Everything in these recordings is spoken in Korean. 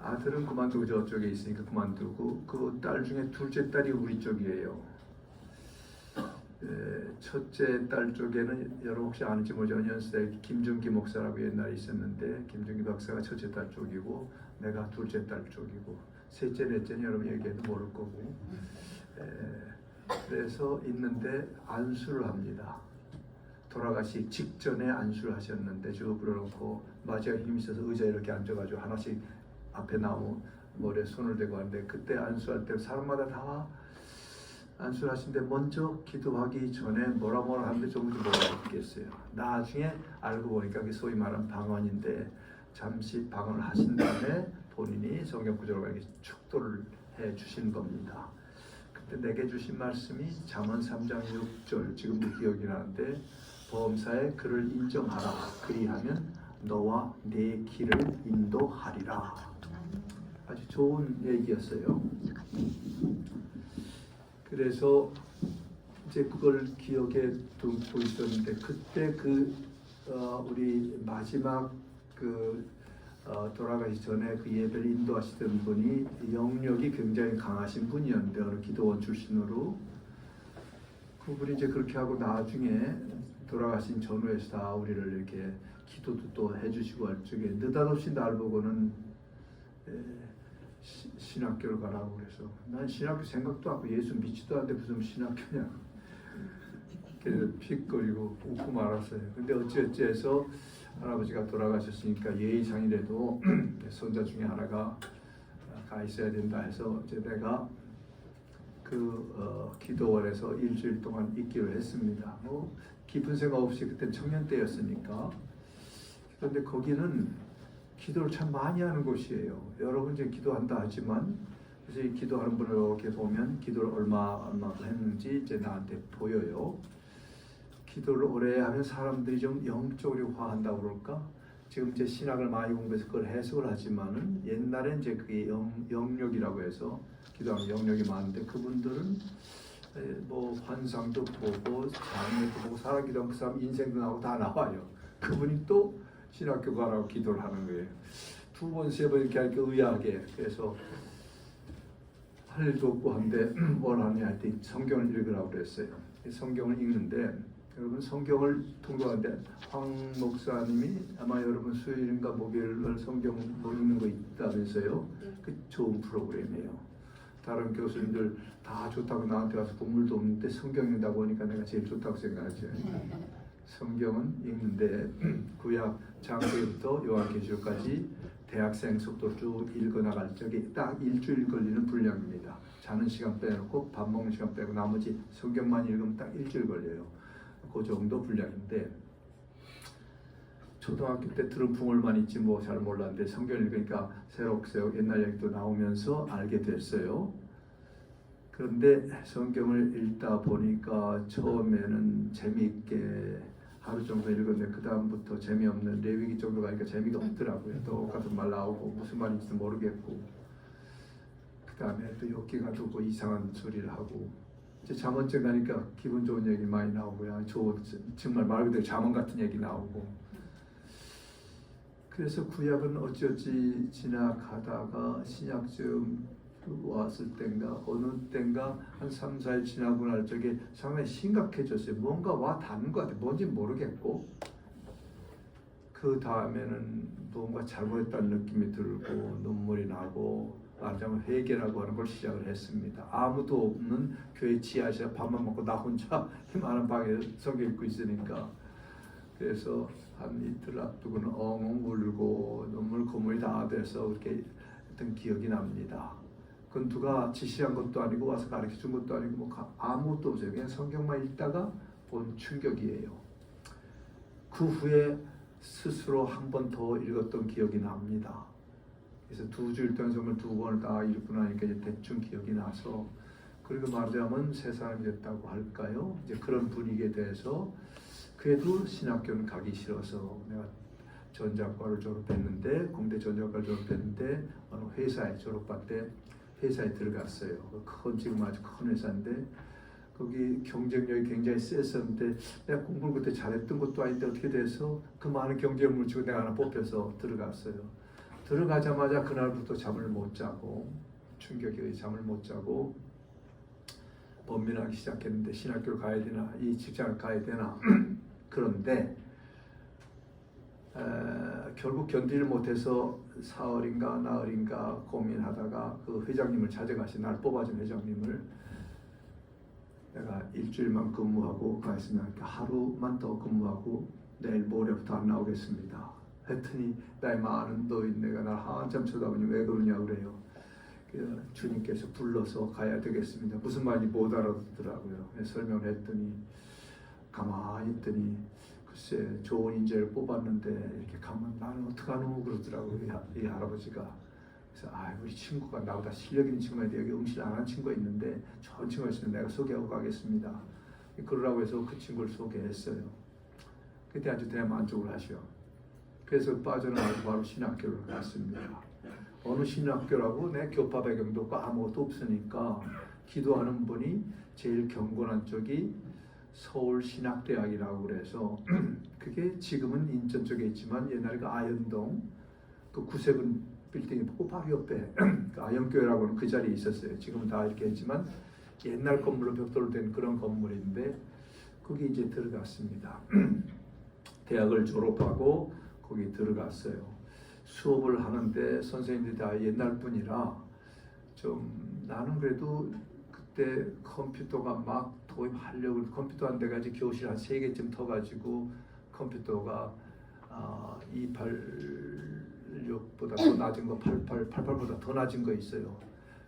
아들은 그만두고 저쪽에 있으니까 그만두고 그 딸 중에 둘째 딸이 우리 쪽이에요. 첫째 딸 쪽에는 여러분 혹시 아는지 모르죠. 연세 김준기 목사라고 옛날에 있었는데 김준기 박사가 첫째 딸 쪽이고 내가 둘째 딸 쪽이고 셋째 넷째는 여러분 얘기해도 모를 거고 그래서 있는데 안수를 합니다. 돌아가시 직전에 안수를 하셨는데 저 불어놓고 마지막 힘이 있어서 의자에 이렇게 앉아가지고 하나씩 앞에 나무 머리에 손을 대고 하는데 그때 안수할 때 사람마다 다 안수를 하시는데 먼저 기도하기 전에 뭐라 하는데 조금 몰라듣겠어요. 나중에 알고 보니까 그게 소위 말하는 방언인데 잠시 방언을 하신 다음에 본인이 성경 구절과 이렇게 축도를 해 주신 겁니다. 그때 내게 주신 말씀이 잠언 3장 6절 지금도 기억이 나는데 범사에 그를 인정하라. 그리하면 너와 내 길을 인도하리라. 아주 좋은 얘기였어요. 그래서 이제 그걸 기억에 두고 있었는데 그때 우리 마지막 돌아가기 전에 그 예배를 인도하시던 분이 영력이 굉장히 강하신 분이었는데 어느 기도원 출신으로 그분이 이제 그렇게 하고 나중에 돌아가신 전후에서 다 우리를 이렇게 기도도 또 해주시고 할 적에 느닷없이 날 보고는 신학교를 가라고 그래서 난 신학교 생각도 하고 예수 믿지도 않는데 무슨 신학교냐 그래서 픽거리고 웃고 말았어요. 근데 어찌어찌해서 할아버지가 돌아가셨으니까 예의상이라도 손자 중에 하나가 가 있어야 된다 해서 이제 내가 기도원에서 일주일 동안 있기로 했습니다. 뭐 깊은 생각 없이 그때 청년 때였으니까. 그런데 거기는 기도를 참 많이 하는 곳이에요. 여러분 이제 기도한다 하지만 그래서 이 기도하는 분을 이렇게 보면 기도를 얼마나 했는지 이제 나한테 보여요. 기도를 오래 하면 사람들이 좀 영적으로 화한다고 그럴까? 지금 이제 신학을 많이 공부해서 그걸 해석을 하지만은 옛날엔 이제 그게 영력이라고 해서 기도하면 영력이 많은데 그분들은 뭐 환상도 보고 장례도 보고 살아 기도하면 그 사람 인생도 나오고 다 나와요. 그분이 또 신학교 가라고 기도를 하는 거예요. 두 번, 세 번 이렇게 하니까 의아하게. 그래서 할 일도 없고 한데 뭘 하냐 할 때 성경을 읽으라고 그랬어요. 성경을 읽는데 여러분 성경을 통독하는데 황 목사님이 아마 여러분 수요일인가 목요일날 성경 뭐 읽는 거 있다면서요. 그 좋은 프로그램이에요. 다른 교수님들 다 좋다고 나한테 와서 본물도 없는데 성경 읽는다고 하니까 내가 제일 좋다고 생각하죠. 성경은 읽는데 구약 창세기부터 요한계시록까지 대학생 속도로 쭉 읽어나갈 적에 딱 일주일 걸리는 분량입니다. 자는 시간 빼놓고 밥 먹는 시간 빼고 나머지 성경만 읽으면 딱 일주일 걸려요. 그 정도 분량인데 초등학교 때 들은 풍월만 있지 뭐 잘 몰랐는데 성경 읽으니까 새록새록 옛날 얘기도 나오면서 알게 됐어요. 그런데 성경을 읽다 보니까 처음에는 재미있게 하루 정도 읽었는데 그 다음부터 재미없는 레위기 정도 가니까 재미가 없더라고요. 똑같은 말 나오고 무슨 말인지도 모르겠고 그 다음에 또 엽기가 두고 이상한 소리를 하고 이제 잠언증 가니까 기분 좋은 얘기 많이 나오고요. 정말 말 그대로 잠언 같은 얘기 나오고 그래서 구약은 어찌어찌 지나가다가 신약쯤 왔을 땐가 어느 땐가 한 3, 4일 지나고 날 적에 상당히 심각해졌어요. 뭔가 와 닿는 것 같아요. 뭔지 모르겠고 그 다음에는 뭔가 잘못했다는 느낌이 들고 눈물이 나고 말하자면 회개라고 하는 걸 시작을 했습니다. 아무도 없는 교회 지하실에 밥만 먹고 나 혼자 희망하는 방에 성경 읽고 있으니까 그래서 한 이틀 앞두고는 엉엉 울고 눈물 고물이 다 돼서 그렇게 했던 기억이 납니다. 그건 누가 지시한 것도 아니고 와서 가르쳐 준 것도 아니고 뭐 아무것도 없어요. 그냥 성경만 읽다가 본 충격이에요. 그 후에 스스로 한 번 더 읽었던 기억이 납니다. 그래서 2주일 동안 정말 2권을 다 읽고 나니까 이제 대충 기억이 나서 그리고 말하자면 새 사람이 됐다고 할까요? 이제 그런 분위기에 대해서 그래도 신학교는 가기 싫어서 내가 전자과를 졸업했는데 공대 전자과를 졸업했는데 어느 회사에 졸업할 때 회사에 들어갔어요. 큰 지금 아주 큰 회사인데 거기 경쟁력이 굉장히 셌었는데 내가 공부를 그때 잘했던 것도 아닌데 어떻게 돼서 그 많은 경쟁력을 치고 내가 하나 뽑혀서 들어갔어요. 들어가자마자 그날부터 잠을 못 자고 충격에 잠을 못 자고 번민하기 시작했는데 신학교를 가야 되나 이 직장을 가야 되나 그런데 결국 견디를 못해서 사흘인가 나흘인가 고민하다가 그 회장님을 찾아가신 날 뽑아준 회장님을 내가 일주일만 근무하고 가있으면 하루만 더 근무하고 내일 모레부터 안 나오겠습니다. 했더니 나의 많은 노인네가 날 한참 쳐다보니 왜 그러냐 그래요. 주님께서 불러서 가야 되겠습니다. 무슨 말인지 못 알아듣더라고요. 설명을 했더니 가만히 있더니 글쎄 좋은 인재를 뽑았는데 이렇게 가면 나는 어떡하노 그러더라고요. 이 할아버지가. 그래서 우리 친구가 나보다 실력 있는 친구가 있는데 여기 응실 안 한 친구가 있는데 좋은 친구가 있으면 내가 소개하고 가겠습니다. 그러라고 해서 그 친구를 소개했어요. 그때 아주 대만족을 하셔. 그래서 빠져나가고 바로 신학교를 갔습니다. 어느 신학교라고 내 교파 배경도 없고 아무것도 없으니까 기도하는 분이 제일 경건한 쪽이 서울신학대학이라고 그래서 그게 지금은 인천 쪽에 있지만 옛날에 그 아현동 그 구세군 빌딩이 바로 옆에 그 아현교회라고는 그 자리에 있었어요. 지금은 다 이렇게 했지만 옛날 건물로 벽돌로 된 그런 건물인데 거기 이제 들어갔습니다. 대학을 졸업하고 거기 들어갔어요. 수업을 하는데 선생님들이 다 옛날 분이라 좀 나는 그래도 그때 컴퓨터가 막 도입하려고 컴퓨터 한 대가 이제 교실 한 3개쯤 터가지고 컴퓨터가 286보다 더 낮은 거 88보다 더 낮은 거 있어요.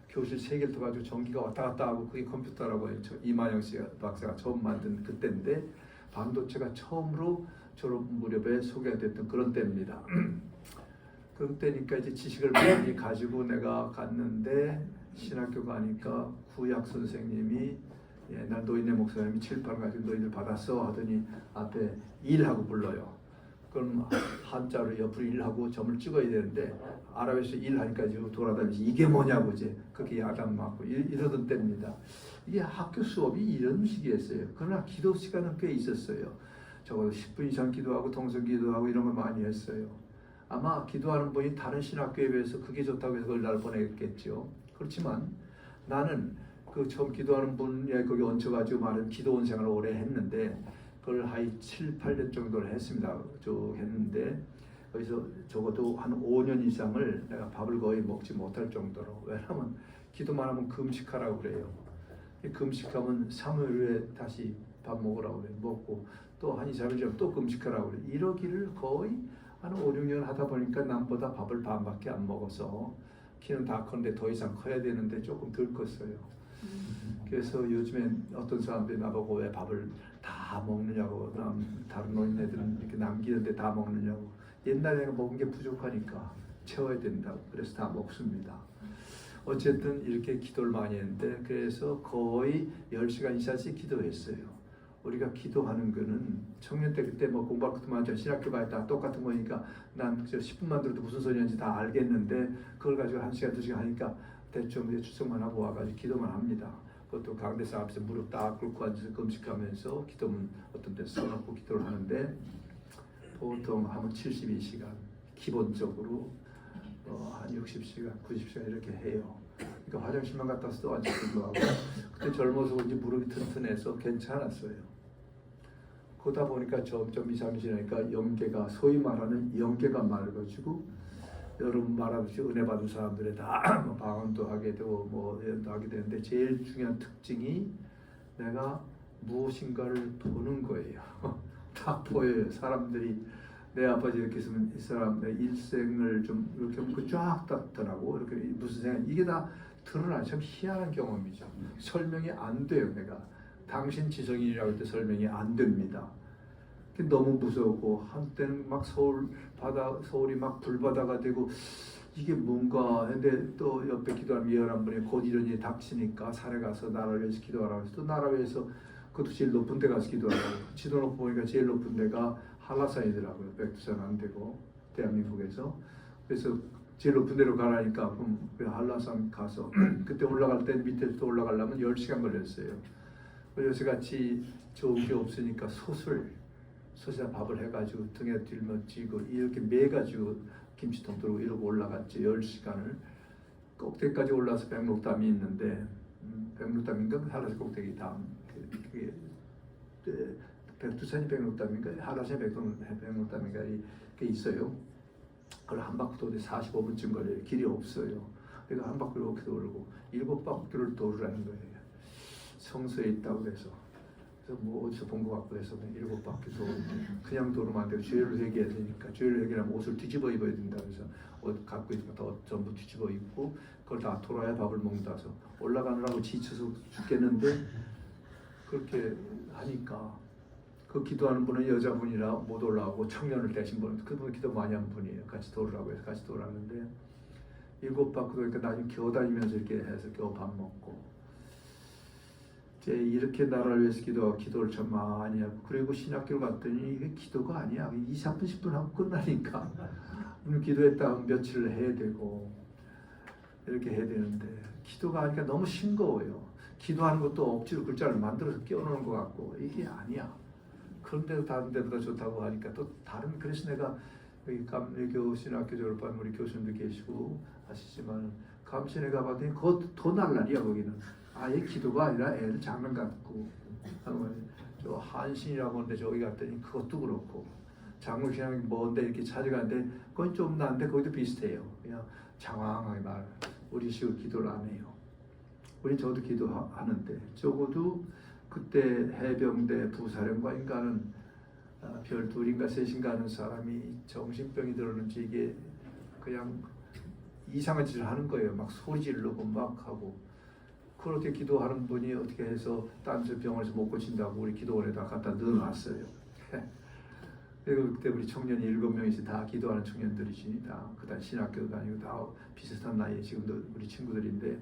교실 3개를 터가지고 전기가 왔다 갔다 하고 그게 컴퓨터라고 해요. 이만영 씨 박사가 처음 만든 그때인데 반도체가 처음으로 졸업 무렵에 소개됐던 그런 때입니다. 그런 때니까 이제 지식을 많이 가지고 내가 갔는데 신학교 가니까 구약 선생님이 옛날 노인네 목사님이 칠판 가지고 너희들 받았어 하더니 앞에 일하고 불러요. 그럼 한자로 옆으로 일하고 점을 찍어야 되는데 아랍에서 일하니까 지금 돌아다니면서 이게 뭐냐고 이제 그렇게 야단 맞고 이러던 때입니다. 이게 학교 수업이 이런 식이었어요. 그러나 기도 시간은 꽤 있었어요. 적어도 10분 이상 기도하고 동성 기도하고 이런 걸 많이 했어요. 아마 기도하는 분이 다른 신학교에 비해서 그게 좋다고 해서 그걸 날 보냈겠죠. 그렇지만 나는 그 처음 기도하는 분에 거기 얹혀가지고 말은 기도원 생활을 오래 했는데 그걸 한 7, 8년 정도를 했습니다. 쭉 했는데 거기서 적어도 한 5년 이상을 내가 밥을 거의 먹지 못할 정도로. 왜냐하면 기도만 하면 금식하라고 그래요. 금식하면 3일 후에 다시 밥 먹으라고 그래요. 먹고 또 한 2, 3일 전에 또 금식하라고 그래요. 이러기를 거의 한 5, 6년 하다 보니까 남보다 밥을 반밖에 안 먹어서 키는 다 컸는데 더 이상 커야 되는데 조금 덜 컸어요. 그래서 요즘엔 어떤 사람들이 나보고 왜 밥을 다 먹느냐고 다른 노인네들은 이렇게 남기는데 다 먹느냐고. 옛날에 먹은 게 부족하니까 채워야 된다고. 그래서 다 먹습니다. 어쨌든 이렇게 기도를 많이 했는데 그래서 거의 10시간 이상씩 기도했어요. 우리가 기도하는 거는 청년 때 그때 뭐 공부할 것도 많죠. 신학교 가야 다 똑같은 거니까 난 10분만 들어도 무슨 소리인지 다 알겠는데 그걸 가지고 1시간, 2시간 하니까 대충 이제 출석만 하고 와가지고 기도만 합니다. 그것도 강대상 앞에서 무릎 딱 꿇고 앉아서 금식하면서 기도문 어떤 데 써놓고 기도를 하는데 보통 한 72시간 기본적으로 한 60시간, 90시간 이렇게 해요. 그러니까 화장실만 갔다 와서 또 앉아서 기도하고 그때 젊어서 그런지 무릎이 튼튼해서 괜찮았어요. 그러다 보니까 점점 2, 3일 지나니까 영계가 소위 말하는 영계가 맑아지고 여러분 말하듯이 은혜 받은 사람들에 다 방언도 하게 되고 뭐 예언도 하게 되는데 제일 중요한 특징이 내가 무엇인가를 보는 거예요. 다 보여요. 사람들이 내 아버지 이렇게 있으면 이 사람 내 일생을 좀 이렇게 보고 쫙 땄더라고. 이렇게 무슨 생각 이게 다 드러나. 참 희한한 경험이죠. 설명이 안 돼요. 내가 당신 지성인이라고 할 때 설명이 안 됩니다. 너무 무서웠고 한때는 막 서울이 막 불바다가 되고 이게 뭔가 근데 또 옆에 기도하면 미련한 분이 곧 이런 일이 닥치니까 산에 가서 나라를 위해서 기도하라고 해서 또 나라를 위해서 그것도 제일 높은 데 가서 기도하라고 지도 놓고 보니까 제일 높은 데가 한라산이더라고요. 백두산 안 되고 대한민국에서. 그래서 제일 높은 데로 가라니까 그럼 한라산 가서 그때 올라갈 때 밑에 또 올라가려면 10시간 걸렸어요. 요새같이 좋은 게 없으니까 솥에 밥을 해가지고 등에 들면지고 이렇게 매가지고 김치통 들고 이러고 올라갔지. 10시간을 꼭대기까지 올라서 백록담이 있는데 백록담인가 한라산 꼭대기 다음 그게 백두산이 백록담인가 한라산이 백록담인가 이게 있어요. 그걸 한 바퀴 도는데 45분쯤 걸려요. 길이 없어요. 그러니까 한 바퀴를 이렇게 돌고 7바퀴를 도르라는 거예요. 성서에 있다고 해서 뭐 어디서 본 것 같고 해서 7바퀴 도는데 그냥 도르면 안 되고 죄를 회개해야 되니까 죄를 회개하면 옷을 뒤집어 입어야 된다 그래서 옷 갖고 있는 거 전부 뒤집어 입고 그걸 다 돌아야 밥을 먹는다 해서 올라가느라고 지쳐서 죽겠는데 그렇게 하니까 그 기도하는 분은 여자분이라 못 올라오고 청년을 대신 분 그분 기도 많이 한 분이에요. 같이 도르라고 해서 같이 돌았는데 7바퀴 도니까 나중에 겨우 다니면서 이렇게 해서 겨우 밥 먹고 이제 이렇게 나라를 위해서 기도를 참 많이 하고 그리고 신학교를 갔더니 이게 기도가 아니야. 2, 3분 10분 하고 끝나니까 오늘 기도했다 하면 며칠을 해야 되고 이렇게 해야 되는데 기도가 하니까 너무 싱거워요. 기도하는 것도 억지로 글자를 만들어서 끼워넣는 것 같고 이게 아니야. 그런데도 다른 데보다 좋다고 하니까 또 다른 그래서 내가 여기 감리교 신학교 졸업한 우리 교수님도 계시고 하시지만 감신에 가봤더니 그것도 더 날라리야. 거기는 아예 기도가 아니라 애들 장난 같고 하는 거예요. 저 한신이라고 하는데 저기 갔더니 그것도 그렇고 장로신앙이 먼데 이렇게 찾아가는데 그건 좀 나은데 거기도 비슷해요. 그냥 장황하게 말 우리식으로 기도를 안 해요. 우리 저도 기도하는데 적어도 그때 해병대 부사령관인가는 별 둘인가 셋인가 하는 사람이 정신병이 들었는지 이게 그냥 이상한 짓을 하는 거예요. 막 소리 지르고 막 하고 그렇게 기도하는 분이 어떻게 해서 딴 병원에서 못 고친다고 우리 기도원에다 갖다 넣어놨어요. 그리고 그때 우리 청년이 7명이서 다 기도하는 청년들이지 다 그다음 신학교도 아니고 다 비슷한 나이에 지금도 우리 친구들인데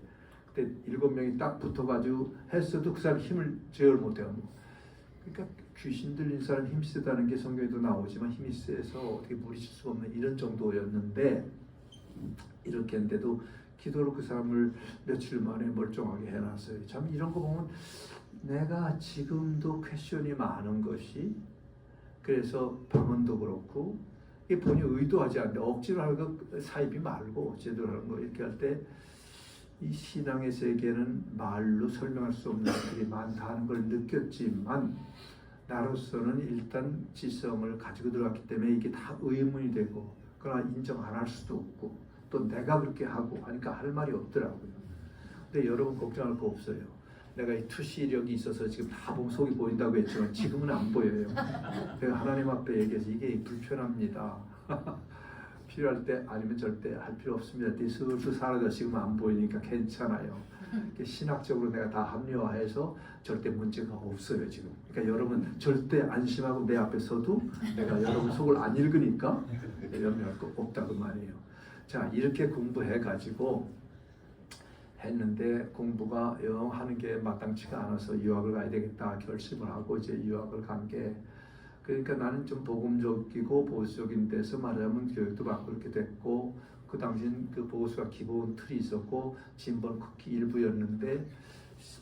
그때 7명이 딱 붙어가지고 했어도 그 사람 힘을 제어를 못해요. 그러니까 귀신 들린 사람 힘 세다는 게 성경에도 나오지만 힘이 세서 어떻게 물리칠 수가 없는 이런 정도였는데 이렇게 했는데도 기도로 그 사람을 며칠 만에 멀쩡하게 해놨어요. 참 이런 거 보면 내가 지금도 퀘션이 많은 것이 그래서 방언도 그렇고 이게 본인이 의도하지 않는데 억지로 하는 거 사입이 말고 제대로 하는 거 이렇게 할 때 이 신앙의 세계는 말로 설명할 수 없는 것들이 많다는 걸 느꼈지만 나로서는 일단 지성을 가지고 들어갔기 때문에 이게 다 의문이 되고 그러나 인정 안 할 수도 없고 또 내가 그렇게 하고 하니까 할 말이 없더라고요. 근데 여러분 걱정할 거 없어요. 내가 이 투시력이 있어서 지금 다 보면 속이 보인다고 했지만 지금은 안 보여요. 내가 하나님 앞에 얘기해서 이게 불편합니다. 필요할 때 아니면 절대 할 필요 없습니다. 슬슬 사라져 지금 안 보이니까 괜찮아요. 신학적으로 내가 다 합리화해서 절대 문제가 없어요 지금. 그러니까 여러분 절대 안심하고 내 앞에 서도 내가 여러분 속을 안 읽으니까 염려할 거 없다 그 말이에요. 자 이렇게 공부해 가지고 했는데 공부가 영 하는 게 마땅치가 않아서 유학을 가야 되겠다 결심을 하고 이제 유학을 간 게 그러니까 나는 좀 복음적이고 보수적인 데서 말하자면 교육도 받고 그렇게 됐고 그 당시엔 그 보수가 기본 틀이 있었고 진보는 극히 일부였는데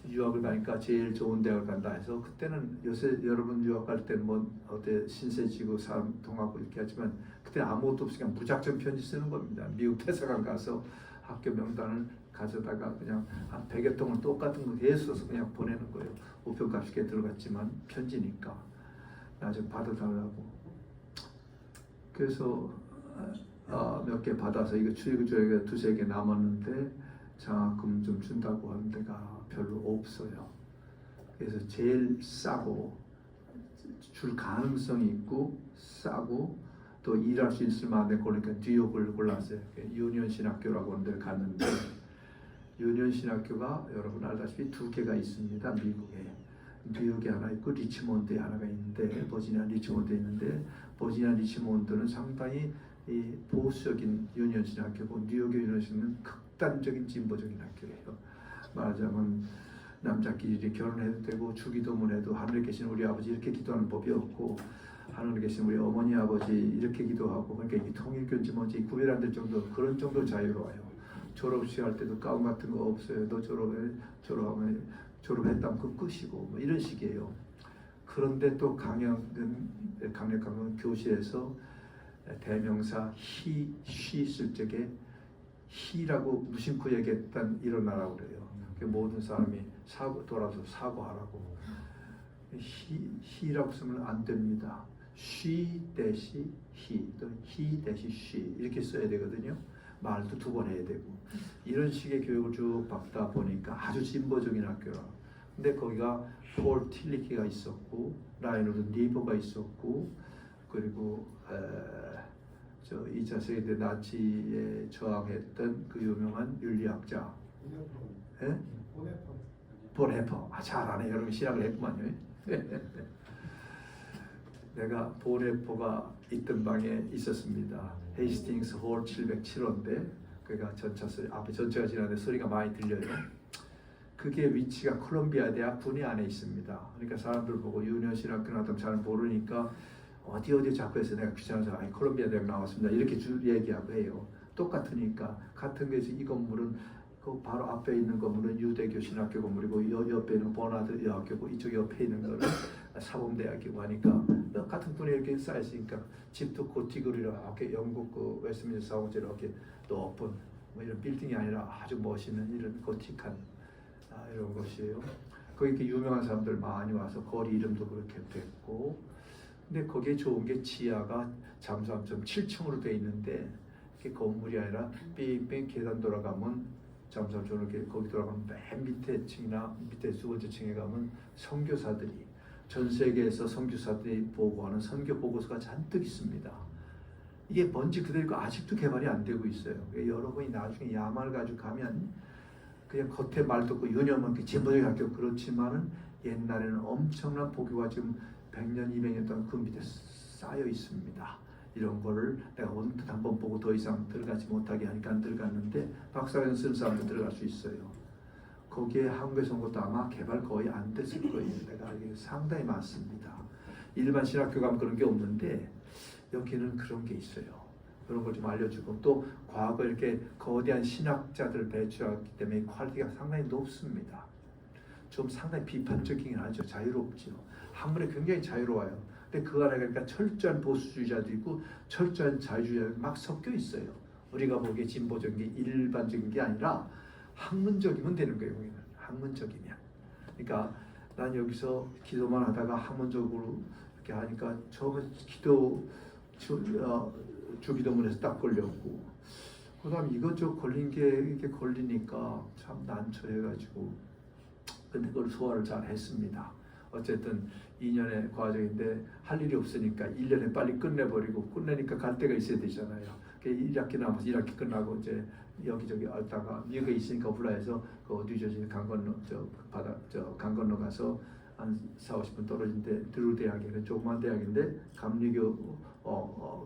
유학을 가니까 제일 좋은 대학을 간다 해서 그때는 요새 여러분 유학 갈 때 뭐 어때 신세지고 사람 통하고 이렇게 하지만 그때 아무것도 없으니까 무작정 편지 쓰는 겁니다. 미국 대사관 가서 학교 명단을 가져다가 그냥 한 100여 통을 똑같은 거 계속 써서 그냥 보내는 거예요. 우편값이 꽤 들어갔지만 편지니까 나중에 받아달라고. 그래서 몇 개 받아서 이거 출입구조회가 2-3개 남았는데 장학금 좀 준다고 하는 데가 별로 없어요. 그래서 제일 싸고 줄 가능성이 있고 싸고 또 일할 수 있을 만한 그러니까 뉴욕을 골랐어요. 유니온 신학교라고 하는 데를 갔는데 유니온 신학교가 여러분 알다시피 2개가 있습니다. 미국에. 뉴욕에 하나 있고 리치몬드에 하나가 있는데 버지니아 리치몬드에 있는데 버지니아 리치몬드는 상당히 이 보수적인 유니온 신학교고 뉴욕의 유니온 신학교는 극단적인 진보적인 학교예요. 말하자면 남자끼리 결혼해도 되고 주기도문 해도 하늘에 계신 우리 아버지 이렇게 기도하는 법이 없고 하늘에 계신 우리 어머니 아버지 이렇게 기도하고 그러니까 이 통일교인지 뭔지 구별 안 될 정도 그런 정도 자유로워요. 졸업식 할 때도 가운 같은 거 없어요. 너 졸업했다면 그 끝이고 뭐 이런 식이에요. 그런데 또 강력한 교실에서 대명사 he, she 쓸 적에 he라고 무심코 얘기했던 일어나라고 그래요. 모든 사람이 돌아서 사과하라고. he라고 쓰면 안 됩니다. she 대시 he, 또 he 대시 she 이렇게 써야 되거든요. 말도 두 번 해야 되고 이런 식의 교육을 쭉 받다 보니까 아주 진보적인 학교라. 근데 거기가 폴 틸리키가 있었고 라이너드 니버가 있었고 그리고 저 2차 세계대 나치에 저항했던 그 유명한 윤리학자 볼 해퍼. 잘하네. 여러분 시작을 했구만요. 내가 볼 해퍼가 있던 방에 있었습니다. 헤이스팅스 홀 707호인데 그가 전차소리 앞에 전차가 지나는데 소리가 많이 들려요. 그게 위치가 콜롬비아 대학 분해 안에 있습니다. 그러니까 사람들 보고 유니언시나 그나도 잘 모르니까 어디 자꾸 해서 내가 귀찮아서 콜롬비아 대학 나왔습니다. 이렇게 얘기하고 해요. 똑같으니까 같은 것이 이 건물은 그 바로 앞에 있는 건물은 유대교 신학교 건물이고 옆에 있는 버나드 여학교고 이쪽 옆에 있는 거는 사범대학교고 하니까 같은 분에 이렇게 쌓였으니까 집도 고티그로 이렇게 영국 그 웨스트민스터 사원제 이렇게 높은 뭐 이런 빌딩이 아니라 아주 멋있는 이런 고틱한 이런 곳이에요. 거기 이렇게 유명한 사람들 많이 와서 거리 이름도 그렇게 됐고, 근데 거기에 좋은 게 지하가 잠수함처럼 7층으로 돼 있는데 이게 건물이 아니라 뺑뺑 계단 돌아가면 잠수함처럼 이렇게 거기 돌아가면 맨 밑에 층이나 밑에 두 번째 층에 가면 선교사들이 전 세계에서 선교사들이 보고하는 선교 보고서가 잔뜩 있습니다. 이게 먼지 그대로 있고 아직도 개발이 안 되고 있어요. 여러분이 나중에 야만을 가지고 가면 그냥 겉에 말 듣고 유념은 진보적인 학교 그렇지만은 옛날에는 엄청난 보교가 지금 100년, 200년 동안 그 밑에 쌓여 있습니다. 이런 거를 내가 언뜻 한번 보고 더 이상 들어가지 못하게 하니까 안 들어갔는데 박사과정 쓴 사람도 들어갈 수 있어요. 거기에 한국에서 온 것도 아마 개발 거의 안 됐을 거예요. 내가 알기로 상당히 많습니다. 일반 신학교 가면 그런 게 없는데 여기는 그런 게 있어요. 그런 걸 좀 알려주고 또 과거 이렇게 거대한 신학자들 배출하기 때문에 퀄리티가 상당히 높습니다. 좀 상당히 비판적이긴 하죠. 자유롭죠. 학문에 굉장히 자유로워요. 근데 그 안에 그러니까 철저한 보수주의자도 있고 철저한 자유주의자도 막 섞여 있어요. 우리가 보기에 진보적인 게 일반적인 게 아니라 학문적이면 되는 거예요. 우리는 학문적이면. 그러니까 난 여기서 기도만 하다가 학문적으로 이렇게 하니까 처음에 주기도문에서 딱 걸렸고 그다음 이것저것 걸린 게 이렇게 걸리니까 참 난처해가지고 근데 그걸 소화를 잘 했습니다. 어쨌든 2년의 과정인데 할 일이 없으니까 1년에 빨리 끝내버리고 끝내니까 갈 데가 있어야 되잖아요. 1학기 남아서 1학기 끝나고 이제 여기저기 알다가 미국에 있으니까 불러해서 그 뉴저지 강 건너 강 건너 가서 한 40-50분 떨어진 데 드루 대학이라는 조그만 대학인데 감리교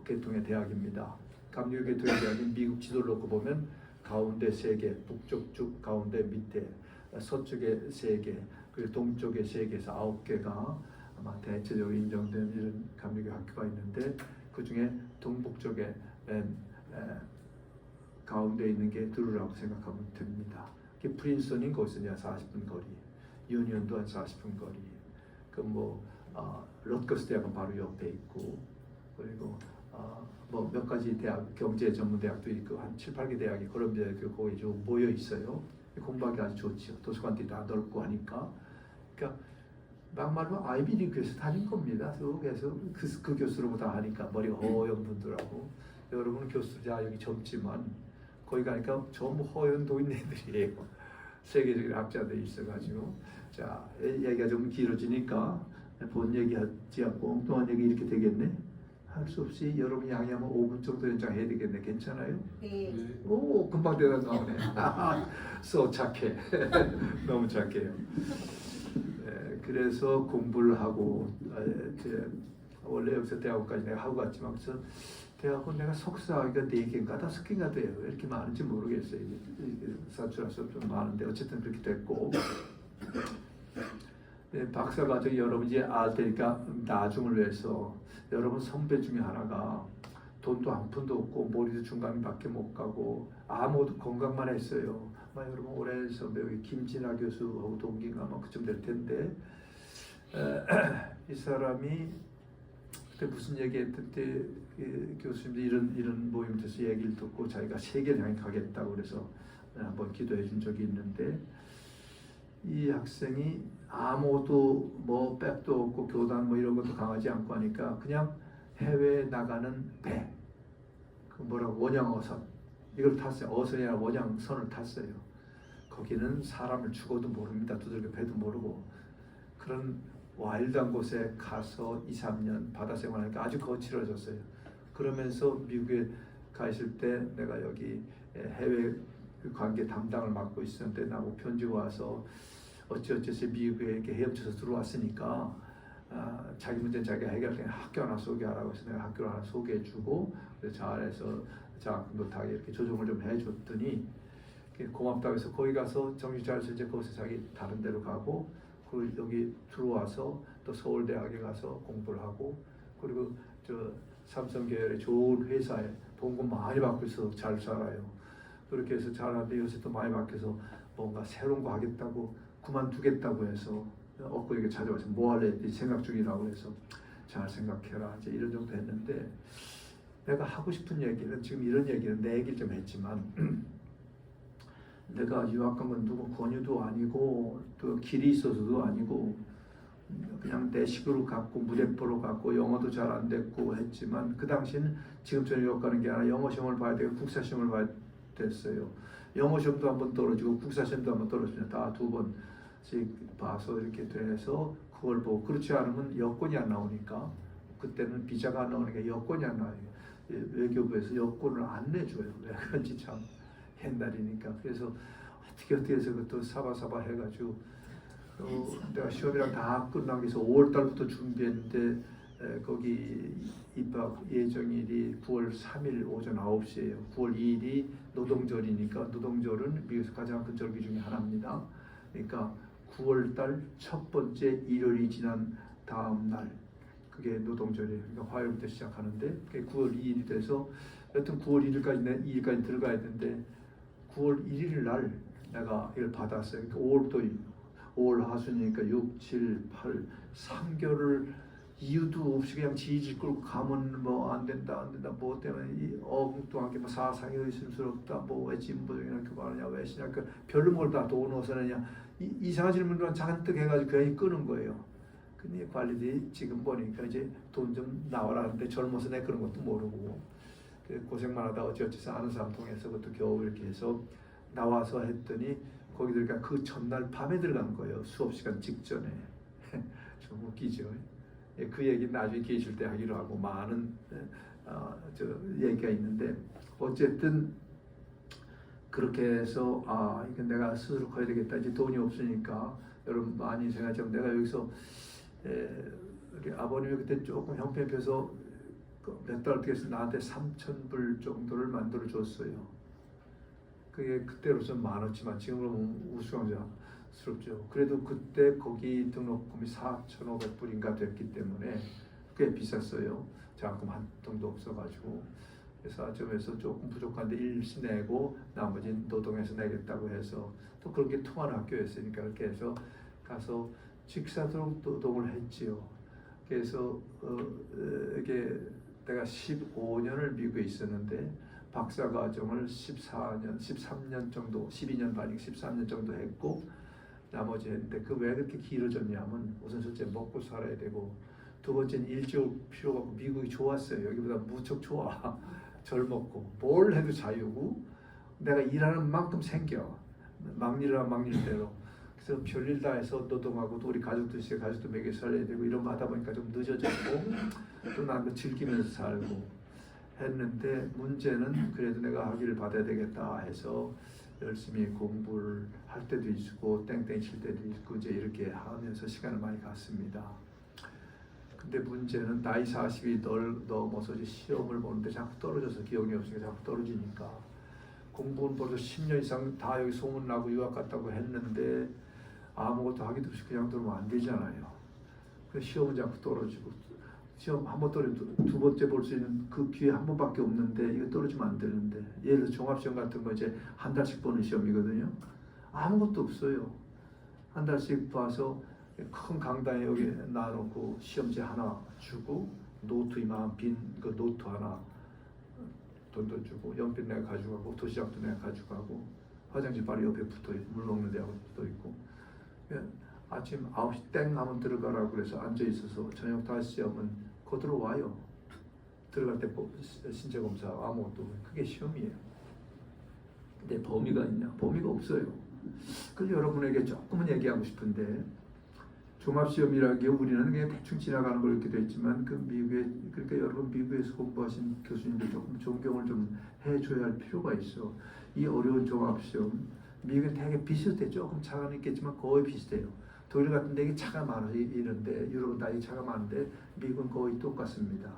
계통의 대학입니다. 감리교 계통의 대학은 미국 지도를 놓고 보면 가운데 3개, 북쪽 쭉 가운데 밑에 서쪽에 3개, 그리고 동쪽에 3개에서 9개가 아마 대체적으로 인정된 이런 감리교 학교가 있는데 그 중에 동북 쪽에 가운데 있는 게 드루라고 생각하면 됩니다. 그게 프린스턴인 거기서 40분 거리, 유니언도 한 40분 거리, 럿거스 대학은 바로 옆에 있고 그리고 뭐 몇 가지 대학, 경제 전문 대학도 있고 한 7-8개 대학이 콜롬비아 거기 좀 모여 있어요. 공부하기 아주 좋죠. 도서관들이 다 넓고 하니까. 그러니까 막말로 아이비리그에서 다닌 겁니다. 그래서 그 교수로 다 하니까 머리 허연 분들하고 여러분 교수들 여기 젊지만 거기 가니까 전부 허연 도인네들이에요. 세계적인 학자들이 있어가지고 자 얘기가 좀 길어지니까 본 얘기하지 않고 엉뚱한 얘기 이렇게 되겠네. 할 수 없이 여러분 양해하면 5분 정도 연장해야 되겠네. 괜찮아요? 네. 오 금방 대답 나오네. 써 착해. 너무 착해요. 그래서 공부를 하고 원래 여기서 대학원까지 내가 하고 갔지만 그래서 대학원 내가 석사하기가 4개인가 5개인가 돼요. 왜 이렇게 많은지 모르겠어요. 사출할수 좀 많은데 어쨌든 그렇게 됐고 박사과정 여러분 이제 알 테니까 나중을 위해서 여러분 선배 중에 하나가 돈도 한 푼도 없고 머리도 중간밖에 못 가고 아무도 건강만 했어요. 여러분 오랜 선배 여기 김진아 교수하고 동기가 아마 그쯤 될 텐데 이 사람이 그때 무슨 얘기했던 때 교수님도 이런 모임 돼서 얘기를 듣고 자기가 세계를 향해 가겠다고 그래서 한번 기도해 준 적이 있는데, 이 학생이 아무것도 뭐 백도 없고 교단 뭐 이런 것도 강하지 않고 하니까 그냥 해외에 나가는 배, 그 뭐라고 원양어선, 이걸 탔어요. 어선이 아니라 원양선을 탔어요. 거기는 사람을 죽어도 모릅니다. 두들겨 패도 모르고. 그런 와일드한 곳에 가서 2, 3년 바다 생활하니까 아주 거칠어졌어요. 그러면서 미국에 가 있을 때 내가 여기 해외 관계 담당을 맡고 있었는데 나하고 편지가 와서 어찌어찌해서 미국에 이렇게 헤엄쳐서 들어왔으니까 자기 문제는 자기가 해결할 테니까 학교 하나 소개하라고 해서 내가 학교를 하나 소개해주고, 그래서 잘해서 장학금도 다 이렇게 조정을 좀 해줬더니 고맙다고 해서 거기 가서 정신 차려서 이제 거기서 자기 다른 데로 가고, 그리고 여기 들어와서 또 서울대학에 가서 공부를 하고, 그리고 저 삼성계열의 좋은 회사에 봉급 많이 받고 있어 잘 살아요. 그렇게 해서 잘하는데 요새 또 많이 바뀌어서 뭔가 새로운 거 하겠다고 그만두겠다고 해서 엊그저께 찾아와서 뭐 할래 했더니 생각 중이라고 해서 잘 생각해라 이제 이런 정도 했는데, 내가 하고 싶은 얘기는 지금 이런 얘기는 내 얘기를 좀 했지만 내가 유학 간 건 누구 권유도 아니고 또 길이 있어서도 아니고 그냥 내 식으로 갔고 무대포로 갔고 영어도 잘 안 됐고 했지만, 그 당시는 지금처럼 유학 가는 게 아니라 영어 시험을 봐야 되고 국사 시험을 봐야 됐어요. 영어 시험도 한번 떨어지고 국사 시험도 한번 떨어지면 다 2번씩 봐서 이렇게 돼서 그걸 보고, 그렇지 않으면 여권이 안 나오니까, 그때는 비자가 안 나오니까 여권이 안 나와요. 외교부에서 여권을 안 내줘요. 왜 그런지 참 옛날이니까. 그래서 어떻게 해서 그것도 사바사바 해가지고 내가 시험이랑 다 끝나기 위해서 5월 달부터 준비했는데 거기 입학 예정일이 9월 3일 오전 9시예요. 9월 2일이 노동절이니까, 노동절은 미국에서 가장 큰 절기 중에 하나입니다. 그러니까 9월 달 첫 번째 일요일이 지난 다음 날, 그게 노동절이에요. 그러니까 화요일부터 시작하는데 그게 9월 2일이 돼서 여튼 9월 2일까지 들어가야 되는데 9월 1일 날 내가 이걸 받았어요. 그러니까 5월 하순이니까 6, 7, 8, 3개월을 이유도 없이 그냥 지질 끌고 가면 뭐 안 된다 뭐 때문에 이 엉뚱하게 뭐 사상이 의심스럽다 뭐 왜 진보적이나 교만하냐 왜 시냐 그 별로 뭘 다 돈 어디서 내냐 이상한 질문들만 잔뜩 해가지고 괜히 끄는 거예요. 근데 관리들이 지금 보니까 이제 돈 좀 나와라 하는데 젊어서 내 그런 것도 모르고 고생만 하다 어찌어찌해서 아는 사람 통해서 그것도 겨우 이렇게 해서 나와서 했더니 거기 들어가 그 전날 밤에 들어간 거예요. 수업 시간 직전에. 좀 웃기죠. 그 얘기는 나중에 계실 때 하기로 하고 많은 저 얘기가 있는데, 어쨌든 그렇게 해서 이건 내가 스스로 커야 되겠다. 이제 돈이 없으니까 여러분 많이 생각하지만 내가 여기서 아버님이 그때 조금 형편없어서 몇 달 뒤에서 나한테 3,000불 정도를 만들어 줬어요. 그게 그때로서는 많았지만 지금은 우스꽝스럽죠. 그래도 그때 거기 등록금이 4,500불인가 됐기 때문에 꽤 비쌌어요. 장학금 한 통도 없어가지고. 그래서 점에서 조금 부족한데 일시 내고 나머지는 노동에서 내겠다고 해서, 또 그런 게 통하는 학교였으니까 그렇게 해서 가서 직사도록 노동을 했지요. 그래서 이게 내가 15년을 미국에 있었는데 박사과정을 13년 정도, 12년 반이 13년 정도 했고 나머지 했는데, 그 왜 그렇게 길어졌냐면 우선 첫째 먹고 살아야 되고, 두 번째는 일찍 필요가 없고 미국이 좋았어요. 여기보다 무척 좋아. 젊었고 뭘 해도 자유고 내가 일하는 만큼 생겨. 막일이라 막일대로. 그래서 별일 다 해서 노동하고 또 우리 가족도 있어요. 가족도 먹여 살려야 되고 이런 거 하다 보니까 좀 늦어졌고 또 나도 즐기면서 살고 했는데, 문제는 그래도 내가 학위를 받아야 되겠다 해서 열심히 공부를 할 때도 있고 땡땡 칠 때도 있고 이제 이렇게 하면서 시간을 많이 갔습니다. 근데 문제는 나이 40이 넘어서 이제 시험을 보는데 자꾸 떨어져서 기억이 없으니까 자꾸 떨어지니까, 공부는 벌써 10년 이상 다 여기 소문나고 유학 갔다고 했는데 아무것도 하기도 없이 그냥 들어오면 안 되잖아요. 그래서 시험은 자꾸 떨어지고, 시험 한 번 떨어지면 두 번째 볼 수 있는 그 기회 한 번밖에 없는데 이거 떨어지면 안 되는데, 예를 들어 종합시험 같은 거 이제 한 달씩 보는 시험이거든요. 아무것도 없어요. 한 달씩 봐서 큰 강당에 여기 놔놓고 시험지 하나 주고 노트 이만한 빈 그 노트 하나 돈도 주고 연필 내가 가져가고 도시락도 내가 가져가고 화장실 바로 옆에 붙어 있고 물 먹는 데하고 붙어 있고 아침 9시 땡 하면 들어가라고 그래서 앉아 있어서 저녁 5시 하면 거 들어와요. 들어갈 때 신체 검사 아무것도 그게 시험이에요. 근데 범위가 있냐? 범위가 없어요. 그래서 여러분에게 조금은 얘기하고 싶은데 종합시험이라는 게 우리는 그냥 대충 지나가는 걸 이렇게 돼 있지만 그 미국에 그러니까 여러분 미국에서 공부하신 교수님들 조금 존경을 좀 해줘야 할 필요가 있어. 이 어려운 종합시험 미국은 되게 비슷해. 조금 차이는 있겠지만 거의 비슷해요. 독일 같은 데 차가 많아서 이런데 유럽은 다 차가 많은데 미국은 거의 똑같습니다.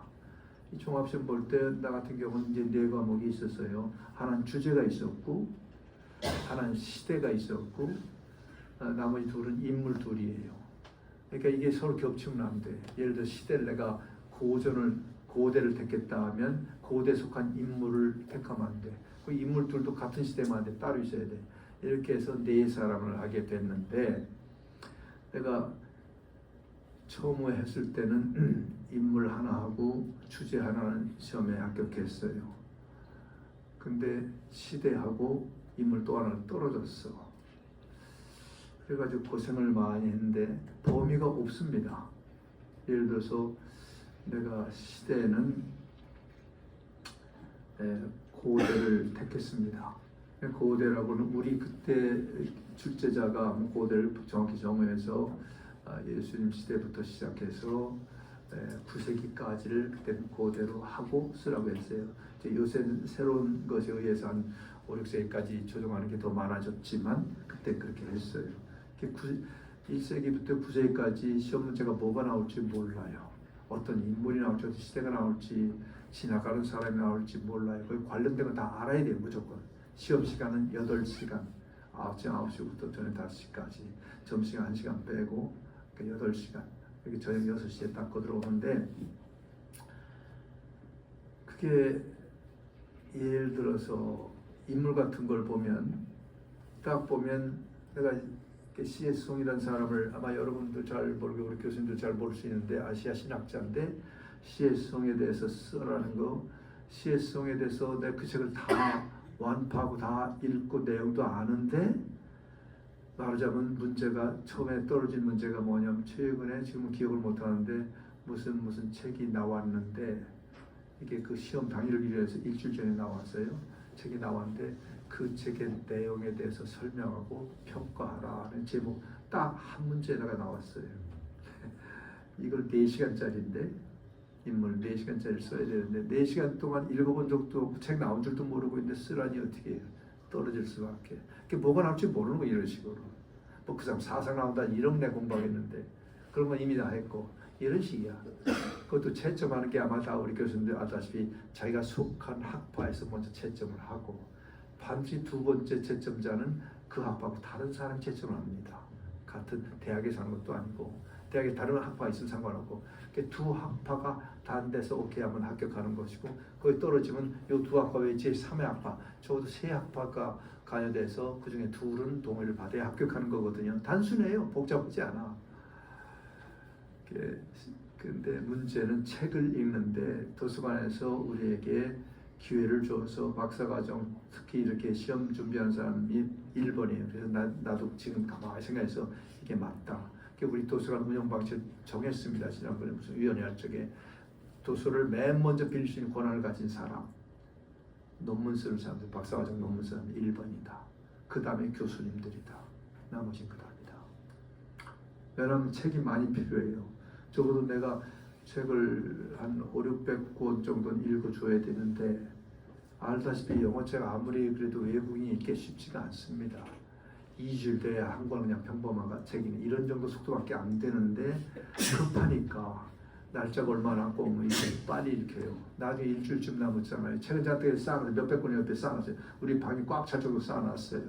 이 종합시험 볼 때 나 같은 경우는 이제 4과목이 있었어요. 하나는 주제가 있었고 하나는 시대가 있었고 나머지 둘은 인물 둘이에요. 그러니까 이게 서로 겹치면 안 돼. 예를 들어 시대를 내가 고대를 택했다 하면 고대에 속한 인물을 택하면 안 돼. 그 인물들도 같은 시대만 안 돼. 따로 있어야 돼. 이렇게 해서 4사람을 하게 됐는데 내가 처음 했을 때는 인물 하나하고 주제 하나는 시험에 합격했어요. 근데 시대하고 인물 또 하나는 떨어졌어. 그래가지고 고생을 많이 했는데 범위가 없습니다. 예를 들어서 내가 시대는 고대를 택했습니다. 고대라고는 우리 그때 출제자가 고대를 정확히 정의해서 예수님 시대부터 시작해서 9세기까지를 그때 고대로 하고 쓰라고 했어요. 이제 요새는 새로운 것에 의해서 한 5, 6세기까지 조정하는 게 더 많아졌지만 그때 그렇게 했어요. 1세기부터 9세기까지 시험 문제가 뭐가 나올지 몰라요. 어떤 인물이 나올지 어떤 시대가 나올지 지나가는 사람이 나올지 몰라요. 그 관련된 거 다 알아야 돼요. 무조건. 시험 시간은 8시간 9시부터 저녁 5시까지 점심시간 1시간 빼고 8시간 이렇게 저녁 6시에 딱 들어오는데 그게 예를 들어서 인물 같은 걸 보면 딱 보면 내가 C.S.송이라는 사람을 아마 여러분도 잘 모르고 우리 교수님도 잘 모를 수 있는데 아시아 신학자인데 C.S.송에 대해서 쓰라는 거 C.S.송에 대해서 내가 그 책을 다 완파하고 다 읽고 내용도 아는데 말하자면 문제가 처음에 떨어진 문제가 뭐냐면 최근에 지금은 기억을 못하는데 무슨 책이 나왔는데 이게 그 시험 당일을 위해서 일주일 전에 나왔어요. 책이 나왔는데 그 책의 내용에 대해서 설명하고 평가하라는 제목 딱 한 문제가 나왔어요. 이걸 4시간짜리인데 인물 4시간짜리를 써야 되는데 4시간 동안 읽어본 적도 없고 책 나온 줄도 모르고 있는데 쓰라니 어떻게 해요? 떨어질 수밖에. 그게 뭐가 나올지 모르는 거 이런 식으로. 뭐 그 사람 사상 나온다 이런 내 공부하겠는데 그런 건 이미 다 했고 이런 식이야. 그것도 채점하는 게 아마 다 우리 교수님들 알다시피 자기가 속한 학파에서 먼저 채점을 하고 반드시 두 번째 채점자는 그 학파하고 다른 사람 채점을 합니다. 같은 대학에 사는 것도 아니고 대학에 다른 학파가 있으면 상관없고 두 학파가 단데서 오케이 하면 합격하는 것이고 거기 떨어지면 이 두 학파 외에 제3의 학파 적어도 3학파가 관여돼서 그 중에 둘은 동의를 받아야 합격하는 거거든요. 단순해요. 복잡하지 않아. 근데 문제는 책을 읽는데 도서관에서 우리에게 기회를 줘서 박사과정 특히 이렇게 시험 준비하는 사람이 1번이에요. 그래서 나도 지금 가만히 생각해서 이게 맞다. 우리 도서관 운영 방식 정했습니다. 지난번에 무슨 위원회 할 적에 도서를 맨 먼저 빌릴 수 있는 권한을 가진 사람, 논문 쓰는 사람들, 박사과정 논문 쓰는 사람 1번이다. 그 다음에 교수님들이다. 나머지는 그 다음이다. 왜냐하면 책이 많이 필요해요. 적어도 내가 책을 한 500-600권 정도는 읽어줘야 되는데 알다시피 영어책 아무리 그래도 외국인이 읽기 쉽지가 않습니다. 2주일 돼야 한 권 그냥 평범한 책이네. 이런 정도 속도밖에 안 되는데 급하니까 날짜가 얼마 남고 오면 이제 빨리 읽혀요. 나중에 일주일쯤 남았잖아요. 책은 잔뜩 쌓아놨어요. 몇백 권이 옆에 쌓아놨어요. 우리 방이 꽉 찰 정도 쌓아놨어요.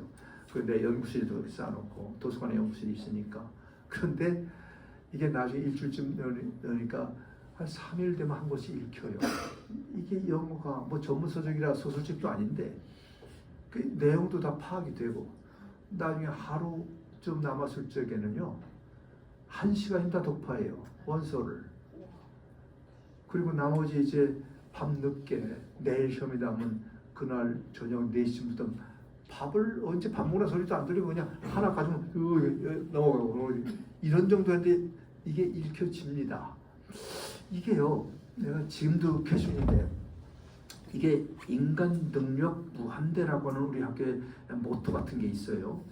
내 연구실도 쌓아놓고 도서관에 연구실이 있으니까. 그런데 이게 나중에 일주일쯤 되니까 한 3일 되면 한 권씩 읽혀요. 이게 영어가 뭐 전문서적이라 소설책도 아닌데 그 내용도 다 파악이 되고 나중에 하루쯤 남았을 적에는요 1시간이면 다 독파해요. 원서를. 그리고 나머지 이제 밤늦게 내일 시험이다 하면 그날 저녁 4시부터 밥을 언제 밥 먹는 소리도 안 들리고 그냥 하나 가지고 넘어가고 이런 정도인데 이게 읽혀집니다. 이게요, 내가 지금도 교수인데 이게 인간 능력 무한대라고 하는 우리 학교의 모토 같은 게 있어요.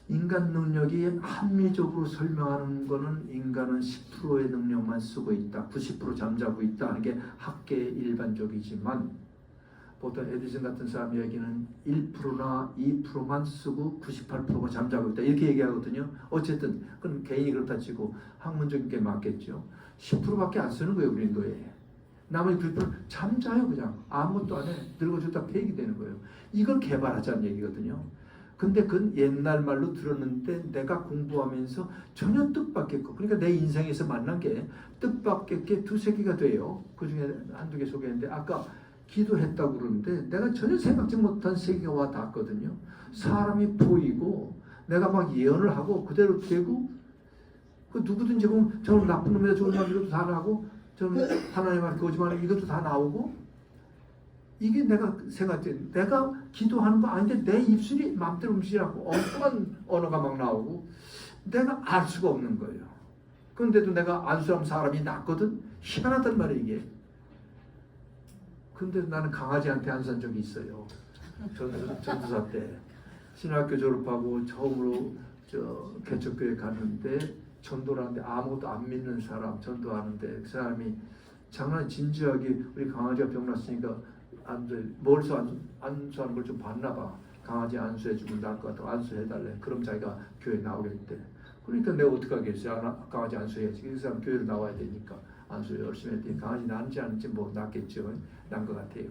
인간 능력이 합리적으로 설명하는 거는 인간은 10%의 능력만 쓰고 있다, 90% 잠자고 있다 하는 게 학계의 일반적이지만 보통 에디슨 같은 사람 얘기는 1%나 2%만 쓰고 98%가 잠자고 있다 이렇게 얘기하거든요. 어쨌든 그건 개인이 그렇다 치고 학문적인 게 맞겠죠. 10%밖에 안 쓰는 거예요, 우리 인도에. 나머지 90% 잠자요. 그냥 아무것도 안 해. 늙어졌다 폐기되는 거예요. 이걸 개발하자는 얘기거든요. 근데 그건 옛날 말로 들었는데 내가 공부하면서 전혀 뜻밖의 거. 그러니까 내 인생에서 만난 게 뜻밖의 게 2-3개가 돼요. 그 중에 한두 개 소개했는데 아까 기도했다고 그러는데 내가 전혀 생각지 못한 세계가 와 닿았거든요. 사람이 보이고 내가 막 예언을 하고 그대로 되고 그 누구든지 보면 저는 나쁜 놈이다 좋은 놈 이것도 다 나오고 저는 하나님 앞에 거짓말하는 이것도 다 나오고 이게 내가 생각해 내가 기도하는 거 아닌데 내 입술이 마음대로 움직이라고 엉뚱한 언어가 막 나오고 내가 알 수가 없는 거예요. 그런데도 내가 안수하면 사람이 낫거든. 희한하단 말이에요 이게. 근데 나는 강아지한테 안수한 적이 있어요. 전도사 때 신학교 졸업하고 처음으로 개척교회 갔는데 전도를 하는데 아무것도 안 믿는 사람 전도하는데 그 사람이 장난 진지하게 우리 강아지가 병났으니까 멀리서 안수하는 걸 좀 봤나 봐. 강아지 안수해주면 나을 것 같다고 안수해달래. 그럼 자기가 교회 나오겠대. 그러니까 내가 어떻게 하겠어요? 강아지 안수해야지. 그 사람 교회로 나와야 되니까 안수 열심히 했더니 강아지 나는지 아닌지 뭐 낫겠죠. 난 것 같아요.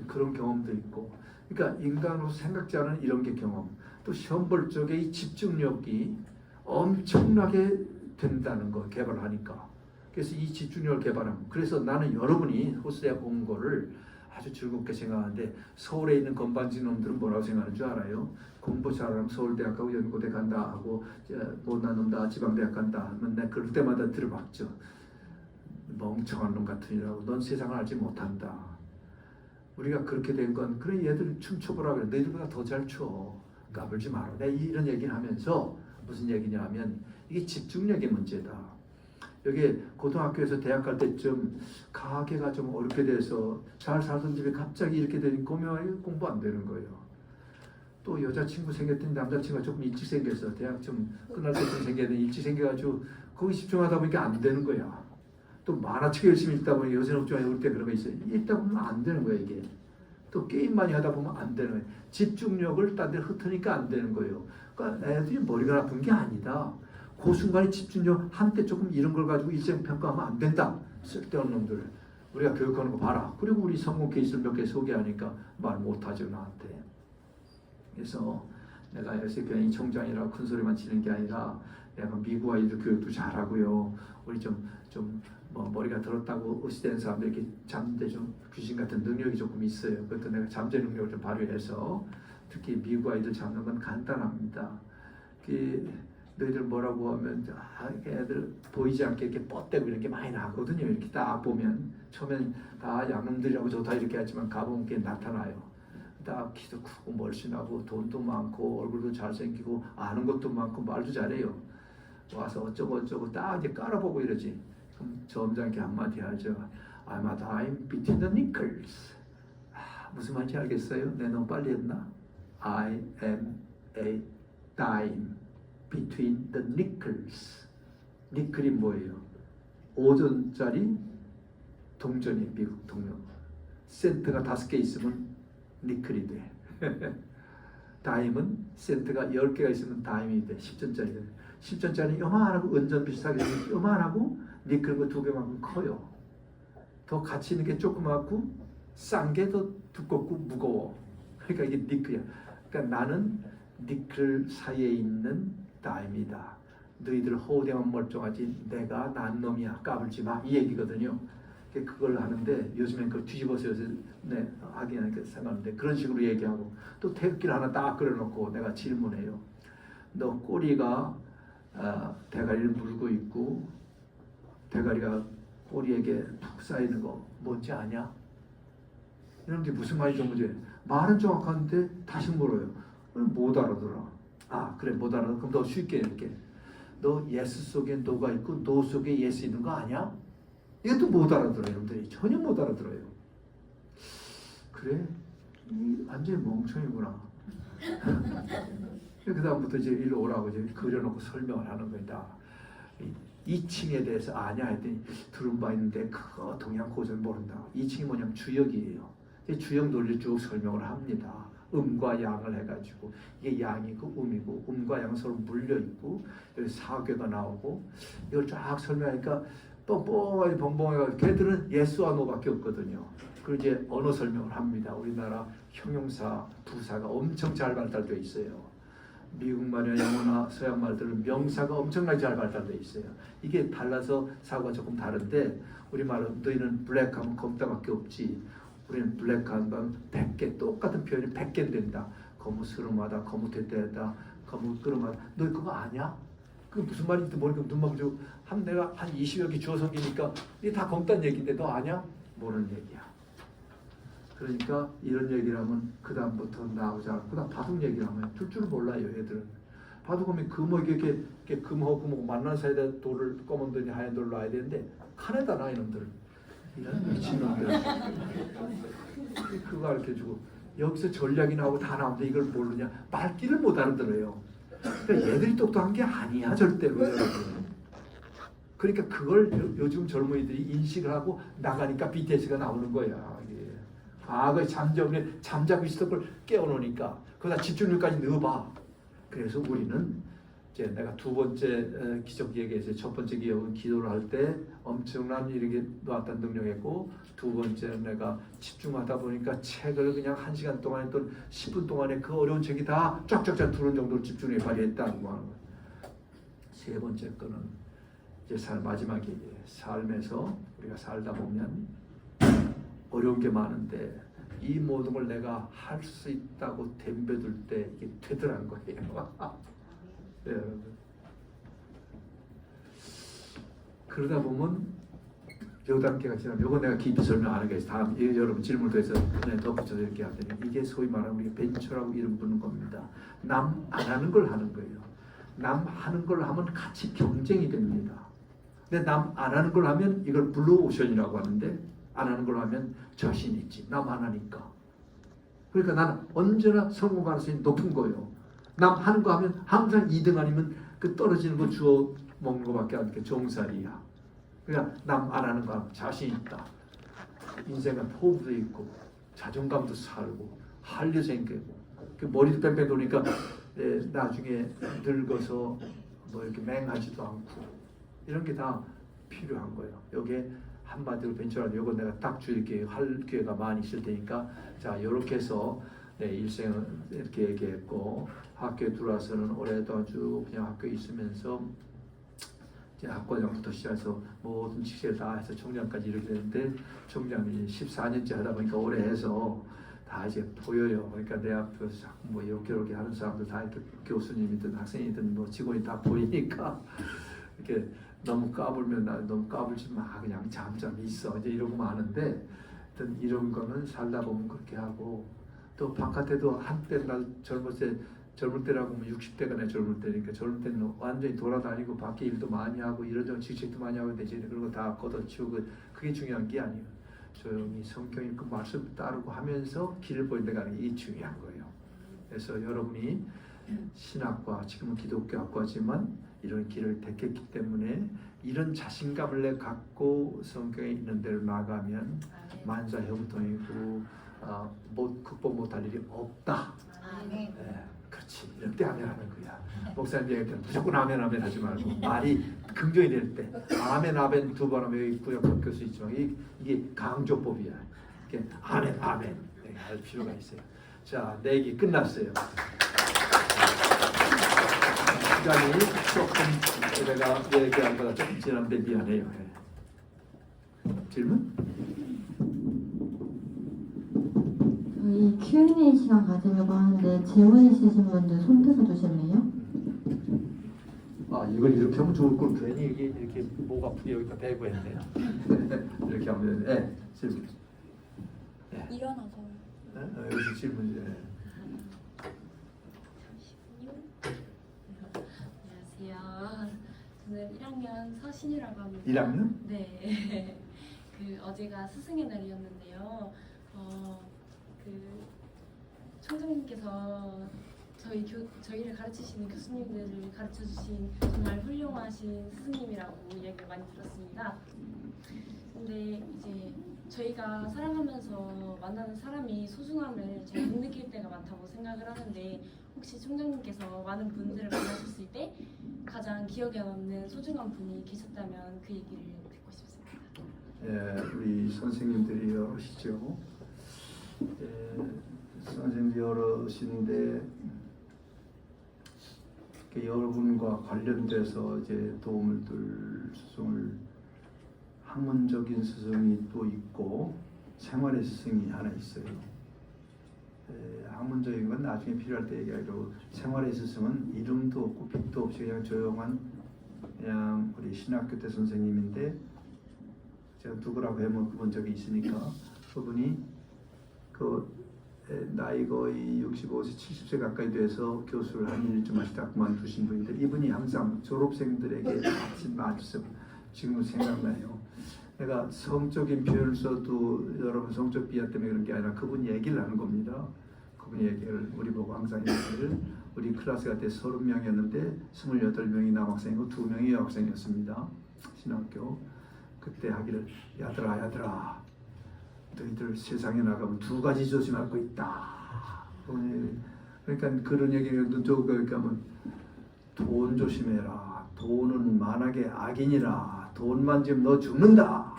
그런 경험도 있고. 그러니까 인간으로 생각지 않은 이런 게 경험. 또 시험 볼 적에 이 집중력이 엄청나게 된다는 거 개발하니까. 그래서 이 집중력을 개발하면 그래서 나는 여러분이 호스대학 온 거를 아주 즐겁게 생각하는데 서울에 있는 건반지 놈들은 뭐라고 생각하는 줄 알아요? 공부 잘하면 서울대학 가고 연고대 간다 하고 못난 놈다 지방대학 간다 하면 내가 그럴 때마다 들어봤죠. 멍청한 놈 같으니라고 넌 세상을 알지 못한다. 우리가 그렇게 된 건 그래 얘들 춤춰보라 그래. 너희들보다 더 잘 춰. 까불지 마라. 내가 이런 얘기를 하면서 무슨 얘기냐 하면 이게 집중력의 문제다. 여기 고등학교에서 대학 갈 때쯤 가계가 좀 어렵게 돼서 잘 살던 집에 갑자기 이렇게 되니 고명하게 공부 안 되는 거예요. 또 여자친구 생겼더니 남자친구가 조금 일찍 생겼어. 대학 좀 끝날 때쯤 생겼더니 일찍 생겨가지고 거기 집중하다 보니까 안 되는 거야. 또 만화책 열심히 읽다 보니 요새 업종에 올 때 그런 거 있어요. 읽다 보면 안 되는 거야 이게. 또 게임 많이 하다 보면 안 되는 거예요. 집중력을 딴 데 흩으니까 안 되는 거예요. 그러니까 애들이 머리가 나쁜 게 아니다. 그 순간에 집중력 한때 조금 이런 걸 가지고 일생 평가하면 안 된다. 쓸데없는 놈들. 우리가 교육하는 거 봐라. 그리고 우리 성공 케이스를 몇 개 소개하니까 말 못하죠 나한테. 그래서 내가 요새 괜히 총장이라 큰 소리만 치는 게 아니라 내가 미국 아이들 교육도 잘하고요. 우리 뭐 머리가 들었다고 의시되는 사람들 이렇게 잠재 좀 귀신 같은 능력이 조금 있어요. 그것도 내가 잠재 능력을 좀 발휘해서 특히 미국 아이들 잡는 건 간단합니다. 너희들 뭐라고 하면 애들 보이지 않게 이렇게 뻗대고 이렇게 많이 나거든요. 이렇게 딱 보면 처음엔 다 양놈들이라고 좋다 이렇게 하지만 가보면 게 나타나요. 딱 키도 크고 멀씬하고 돈도 많고 얼굴도 잘생기고 아는 것도 많고 말도 잘해요. 와서 어쩌고 딱 이제 깔아보고 이러지. 그럼 점잖게 한마디 하죠. I'm a dime between the nickels. 무슨 말인지 알겠어요? 내 너무 빨리 했나? I am a dime between the nickels. 니클이 뭐예요? 5전짜리 동전이 미국 동전. 센트가 5개 있으면 니클이 돼. 다임은 센트가 10개가 있으면 다임이 돼. 10전짜리. 10전짜리 요만하고 은전 비슷하게 생긴 요만하고 니클은 2개만큼 커요. 더 가치 있는 게 조그맣고 싼 게 더 두껍고 무거워. 그러니까 이게 니클이야. 그러니까 나는 니클 사이에 있는 다임이다. 너희들 허우대만 멀쩡하지 내가 난 놈이야. 까불지 마. 이 얘기거든요. 그걸 하는데 요즘엔 그걸 뒤집어서 하긴 하니까 생각하는데 그런 식으로 얘기하고 또 태극기를 하나 딱 그려놓고 내가 질문해요. 너 꼬리가 대가리를 물고 있고 대가리가 꼬리에게 푹 쌓이는 거 뭔지 아냐? 이런 게 무슨 말이죠? 문제. 말은 정확한데 다시 물어요. 못 알아들어. 아 그래 못 알아들어. 그럼 더 쉽게 이렇게. 너 예스 속에 노가 있고 노 속에 예스 있는 거 아냐? 이것도 못 알아들어요. 여러분들이 전혀 못 알아들어요. 그래? 완전히 멍청이구나. 그 다음부터 이제 일로 오라고 이제 그려놓고 설명을 하는 겁니다. 이 층에 대해서 아냐 했더니 들은 바 있는데 그거 동양 고전 모른다. 이 층이 뭐냐면 주역이에요. 주역 논리 쭉 설명을 합니다. 음과 양을 해가지고 이게 양이고 음이고 음과 양 서로 물려있고 여기 사괴가 나오고 이걸 쫙 설명하니까 뻥뻥하게 벙벙해가지고 걔들은 예스와 노밖에 없거든요. 그리고 이제 언어 설명을 합니다. 우리나라 형용사, 부사가 엄청 잘 발달되어 있어요. 미국 말이나 영어나 서양 말들은 명사가 엄청나게 잘 발달되어 있어요. 이게 달라서 사고가 조금 다른데 우리 말은 너희는 블랙하면 검다밖에 없지. 우리는 블랙하면 100개 똑같은 표현이 100개 된다. 거무스름하다, 거무대대하다, 거무끄름하다. 너 그거 아냐? 그 무슨 말인지 모르니까 눈만 보고 내가 한 20여 개 주어 섬기니까 이게 다 검다는 얘기인데 너 아냐? 모르는 얘기야. 그러니까 이런 얘기를 하면 그 다음부터 나오지 않고 그다음 바둑 얘기를 하면 줄 줄 몰라요. 애들은 바둑 하면 금호 이렇게 금호 만난 사이에 돌을 검은 돌이 하얀 돌로 놔야 되는데 칸에다 놔 이놈들은 이런 미친놈들. 그거 가르쳐주고 여기서 전략이 나오고 다 나오는데 이걸 모르냐? 말귀를 못 알아들어요. 그러니까 얘들이 똑똑한 게 아니야 절대로. 그러니까 그걸 요즘 젊은이들이 인식을 하고 나가니까 BTS가 나오는 거야. 과거에 잠자고 있었던 걸 깨워놓으니까 거기다 집중력까지 넣어봐. 그래서 우리는 이제 내가 두 번째 기적 얘기에서 첫 번째 기억은 기도를 할 때 엄청난 이렇게 놓았던 능력이었고 두 번째는 내가 집중하다 보니까 책을 그냥 1시간 동안 했던 10분 동안에 그 어려운 책이 다 쫙쫙쫙 두는 정도로 집중력이 발휘했다고 하는 거예요. 세 번째 거는 이제 마지막 얘기예요. 삶에서 우리가 살다 보면 어려운 게 많은데 이 모든 걸 내가 할 수 있다고 덤벼들 때 이게 되더란 거예요. 네, 여러분. 그러다 보면 요 단계가 지나면 요거 내가 깊이 설명 안 하겠어요. 다음 여러분 질문도 해서 덧붙여서 이렇게 하더니 이게 소위 말하는 우리가 벤처라고 이름 부르는 겁니다. 남 안 하는 걸 하는 거예요. 남 하는 걸 하면 같이 경쟁이 됩니다. 근데 남 안 하는 걸 하면 이걸 블루오션이라고 하는데 안 하는 걸 하면 자신 있지. 남 안 하니까. 그러니까 나는 언제나 성공 가능성이 높은 거예요. 남 하는 거 하면 항상 2등 아니면 그 떨어지는 거 주워 먹는 거밖에 안 돼. 종살이야. 그러니까 남 안 하는 거 하면 자신 있다. 인생은 포부도 있고 자존감도 살고 한류 생기고 그 머리도 뺑뺑 돌리니까 나중에 늙어서 뭐 이렇게 맹하지도 않고 이런 게 다 필요한 거예요. 여기에 한마디로 벤처라는 요거 내가 딱 줄게 할 기회가 많이 있을 테니까 자 이렇게 해서 일생을 이렇게 얘기했고 학교에 들어와서는 올해도 쭉 그냥 학교에 있으면서 이제 학과장부터 시작해서 모든 직책을 다 해서 총장까지 이렇게 되는데 총장이 14년째 하다 보니까 올해 해서 다 이제 보여요. 그러니까 내 앞에서 자꾸 뭐 이렇게 하는 사람들 다 이렇게 교수님이든 학생이든 뭐 직원이 다 보이니까 이렇게 너무 까불면 나 너무 까불지 마 그냥 잠잠 있어 이제 이러고 마는데 하여튼 이런 거는 살다 보면 그렇게 하고 또 바깥에도 한때 나 젊을 때라고 하면 60대가 내 젊을 때니까 젊을 때는 완전히 돌아다니고 밖에 일도 많이 하고 이런저런 직책도 많이 하고 되지 그런 거 다 걷어치우고 그게 중요한 게 아니에요. 조용히 성경 읽고 말씀 따르고 하면서 길을 보인다 가는 게 중요한 거예요. 그래서 여러분이 신학과 지금은 기독교 학과지만 이런 길을 택했기 때문에 이런 자신감을 내 갖고 성경에 있는 대로 나가면 만사 형통이고 극복 못할 일이 없다. 네, 그렇지. 이럴 때 아멘 하는 거야. 목사님 얘기할 때는 무조건 아멘 하지 말고 말이 긍정이 될 때 아멘 두 번 하면 여기 구역 바뀔 수 있지만 이게 강조법이야. 이게 아멘 할 필요가 있어요. 자, 내 얘기 끝났어요. 시간이 조금 내가 얘기한 거보다 조금 지났는데 미안해요. 질문? 저희 Q&A 시간 가지려고 하는데 질문 있으신 분들 손 들어 주실래요? 아 이걸 이렇게 하면 좋을 걸 괜히 이렇게 목 아프게 여기다 대고 했네. 이렇게 하면 네, 질문. 네. 일어나서 네? 여기서 질문이네. 안녕하세요. 저는 1학년 서신이라고 합니다. 1학년? 네. 그 어제가 스승의 날이었는데요. 그 총장님께서 저희를 가르치시는 교수님들을 가르쳐 주신 정말 훌륭하신 스승님이라고 이야기를 많이 들었습니다. 근데 이제 저희가 살아가면서 만나는 사람이 소중함을 잘 못 느낄 때가 많다고 생각을 하는데 혹시 총장님께서 많은 분들을 만나셨을 때 가장 기억에 남는 소중한 분이 계셨다면 그 얘기를 듣고 싶습니다. 예, 우리 선생님들이 여러시죠. 예, 선생님들이 여러신데 여러분과 관련돼서 이제 도움을 줄 스승을 학문적인 스승이 또 있고 생활의 스승이 하나 있어요. 학문적인 건 나중에 필요할 때 얘기하고 생활의 스승은 이름도 없고 빛도 없이 그냥 조용한 그냥 우리 신학교 때 선생님인데 제가 누구라고 해본 적이 있으니까 그분이 나이 거의 65세, 70세 가까이 돼서 교수를 한 일 좀 하시다 그만두신 분인데 이분이 항상 졸업생들에게 말씀 지금 생각나요. 내가 성적인 표현을 써도 여러분 성적 비하 때문에 그런 게 아니라 그분 얘기를 하는 겁니다. 그분 얘기를 우리 보고 항상 얘기를 우리 클래스가 때 30명이었는데 28명이 남학생이고 2명이 여학생이었습니다. 신학교. 그때 하기를 야들아 너희들 세상에 나가면 두 가지 조심할 거 있다. 그러니까 그런 얘기를 그렇게 하면 돈 조심해라. 돈은 만악의 악인이라. 돈만 만지면 너 죽는다.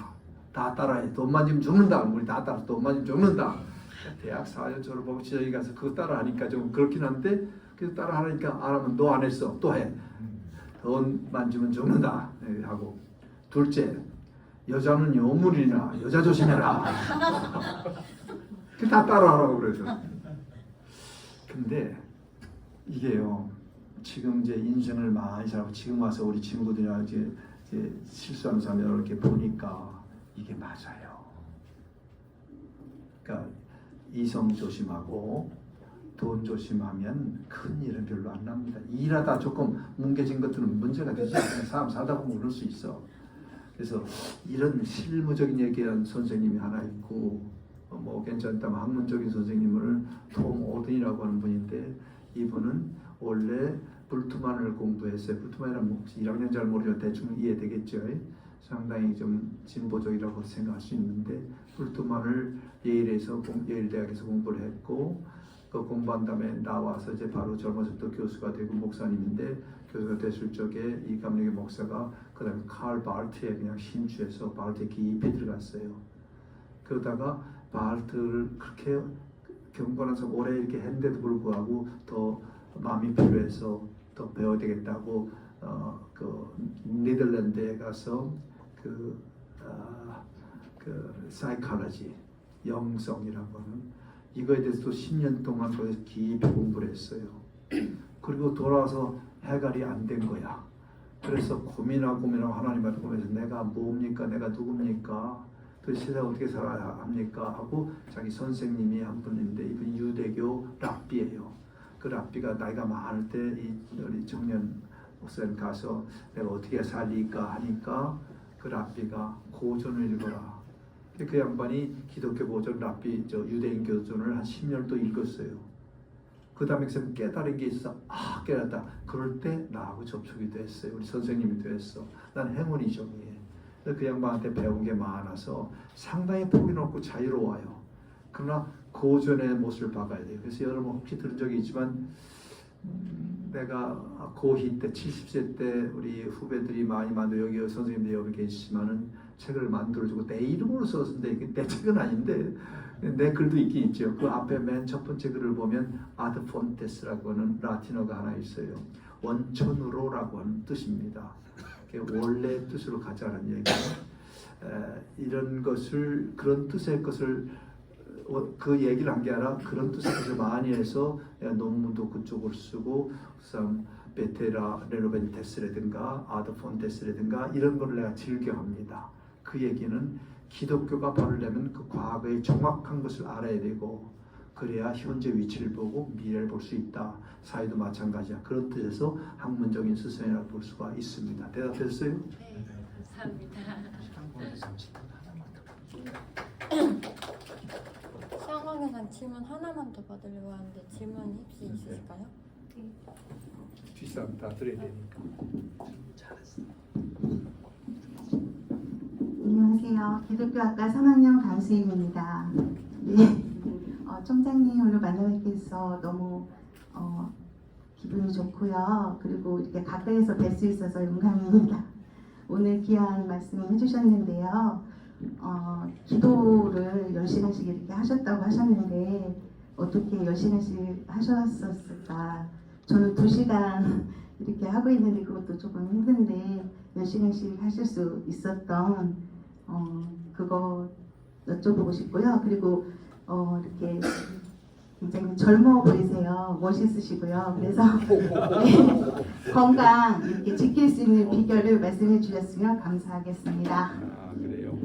다 따라해. 돈 만지면 죽는다. 우리 다 따라 돈 만지면 죽는다. 대학 4년 졸업하고 지저귀 가서 그거 따라하니까 좀 그렇긴 한데 그래서 따라하니까 안 하면 너 안 했어. 또 해. 돈 만지면 죽는다. 하고 둘째 여자는 요물이나 여자 조심해라. 그 다 따라하라고 그래서. 근데 이게요. 지금 이제 인생을 많이 살고 지금 와서 우리 친구들이랑 이제 실수하는 사람 이렇게 보니까 이게 맞아요. 그러니까 이성 조심하고 돈 조심하면 큰 일은 별로 안 납니다. 일하다 조금 뭉개진 것들은 문제가 되지 않아요. 사람 살다 보면 그럴 수 있어. 그래서 이런 실무적인 얘기한 선생님이 하나 있고 뭐 괜찮다면 학문적인 선생님을 톰 오든이라고 하는 분인데 이분은 원래 불트만을 공부했어요. 불트만이란 뭐 1학년 잘 모르지만 대충 이해되겠죠. 상당히 좀 진보적이라고 생각할 수 있는데 불트만을 예일대학에서 공부를 했고 그 공부한 다음에 나와서 이제 바로 젊어서 또 교수가 되고 목사님인데 교수가 됐을 적에 이 감독의 목사가 그 다음에 칼 바르트에 그냥 심취해서 바르트에 깊이 들어갔어요. 그러다가 바르트를 그렇게 경건해서 오래 이렇게 했는데도 불구하고 더 마음이 필요해서 더 배워야 되겠다고 그 네덜란드에 가서 그 사이콜로지 영성이라고 하는 이거에 대해서 또 10년 동안 거기서 깊이 공부를 했어요. 그리고 돌아와서 해결이 안 된 거야. 그래서 고민하고 하나님한테 고민해서 내가 뭡니까? 내가 누굽니까? 그 세상 어떻게 살아야 합니까? 하고 자기 선생님이 한 분인데 이분이 유대교 랍비예요. 그 랍비가 나이가 많을 때 우리 청년 목사님 가서 내가 어떻게 살릴까 하니까 그 랍비가 고전을 읽어라. 그 양반이 기독교 고전 랍비 유대인 교전을 한 10년 또 읽었어요. 그 다음에 깨달은 게 있어서 깨달았다. 그럴 때 나하고 접촉이 됐어요. 우리 선생님이 됐어. 난 행운이죠. 그 양반한테 배운 게 많아서 상당히 폭이 넓고 자유로워요. 그러나 고전의 못을 박아야 돼요. 그래서 여러분 혹시 들은 적이 있지만 내가 고희 때 70세 때 우리 후배들이 많이 만들어 여기 선생님들 여기 계시지만은 책을 만들어주고 내 이름으로 썼는데 이게 내 책은 아닌데 내 글도 있긴 있죠. 그 앞에 맨 첫 번째 글을 보면 아드 폰테스라고 하는 라틴어가 하나 있어요. 원천으로라고 하는 뜻입니다. 원래 뜻으로 가자는 얘기예요. 이런 것을 그런 뜻의 것을 그 얘기를 한 게 아니라 그런 뜻에서 많이 해서 논문도 그쪽을 쓰고 그다음 베테라 레노벤테스라든가 아드폰테스라든가 이런 걸 내가 즐겨합니다. 그 얘기는 기독교가 바르려면 그 과거의 정확한 것을 알아야 되고 그래야 현재 위치를 보고 미래를 볼 수 있다. 사회도 마찬가지야. 그런 뜻에서 학문적인 스승이라고 볼 수가 있습니다. 대답했어요? 네, 감사합니다. 시험 강의상 질문 하나만 더 받으려고 하는데 질문 혹시 있으실까요? 뒷사람 다 들어야 되니까. 잘했어. 안녕하세요. 기독교학과 3학년 강수임입니다. 네. 총장님 오늘 만나뵙게 해서 너무 기분이 좋고요. 그리고 이렇게 가까이서 뵐 수 있어서 영광입니다. 오늘 귀한 말씀을 해주셨는데요. 기도를 10시간씩 이렇게 하셨다고 하셨는데 어떻게 10시간씩 하셨었을까? 저는 2시간 이렇게 하고 있는데 그것도 조금 힘든데 10시간씩 하실 수 있었던 그거 여쭤보고 싶고요. 그리고 이렇게 굉장히 젊어 보이세요. 멋있으시고요. 그래서 네, 건강 이렇게 지킬 수 있는 비결을 말씀해 주셨으면 감사하겠습니다. 아 그래요.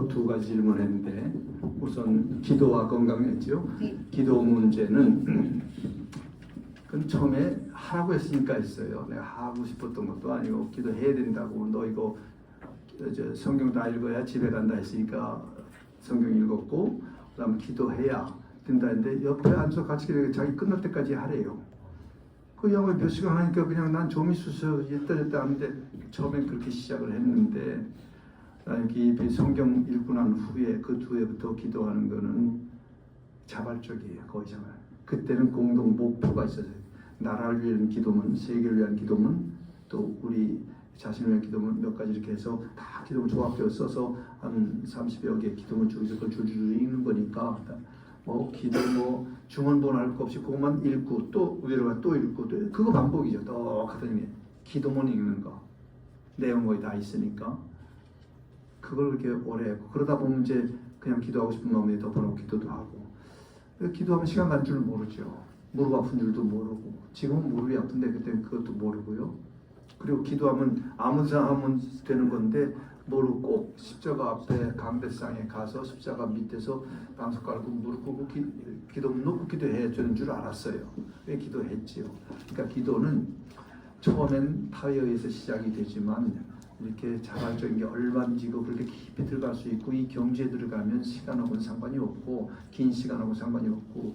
두 가지 질문했는데 우선 기도와 건강했죠. 네. 기도 문제는 그건 처음에 하라고 했으니까 했어요. 내가 하고 싶었던 것도 아니고 기도해야 된다고 너 이거 성경 다 읽어야 집에 간다 했으니까 성경 읽었고 그다음 기도해야 된다 했는데 옆에 앉아서 같이 자기 끝날 때까지 하래요. 그 영어 몇 시간 하니까 그냥 난 좀 있어서 이따 하는데 처음엔 그렇게 시작을 했는데 깊이 성경 읽고 난 후에 그 뒤에부터 기도하는 거는 자발적이에요. 거의 자발. 그때는 공동 목표가 있었어요. 나라를 위한 기도문, 세계를 위한 기도문, 또 우리 자신을 위한 기도문 몇 가지 이렇게 해서 다 기도문 조합되어 써서 한 30여 개 기도문 중에서 그걸 줄줄줄 읽는 거니까 기도 중원본 할 거 없이 그것만 읽고 또 위로 가 또 읽고 또 그거 반복이죠. 똑같은 게 기도문 읽는 거 내용 거의 다 있으니까 그걸 그렇게 오래 했고 그러다 보면 이제 그냥 기도하고 싶은 마음에 덮어놓고 기도도 하고 기도하면 시간 간 줄 모르죠. 무릎 아픈 줄도 모르고 지금은 무릎이 아픈데 그때는 그것도 모르고요. 그리고 기도하면 아무 데나 하면 되는 건데 모르고 꼭 십자가 앞에 강대상에 가서 십자가 밑에서 방석 깔고 무릎 꿇고 기도 놓고 기도해야 되는 줄 알았어요. 왜 기도했지요? 그러니까 기도는 처음엔 타에 의해서 시작이 되지만 이렇게 자발적인 게 얼마든지 그렇게 깊이 들어갈 수 있고 이 경지에 들어가면 시간하고는 상관이 없고 긴 시간하고 상관이 없고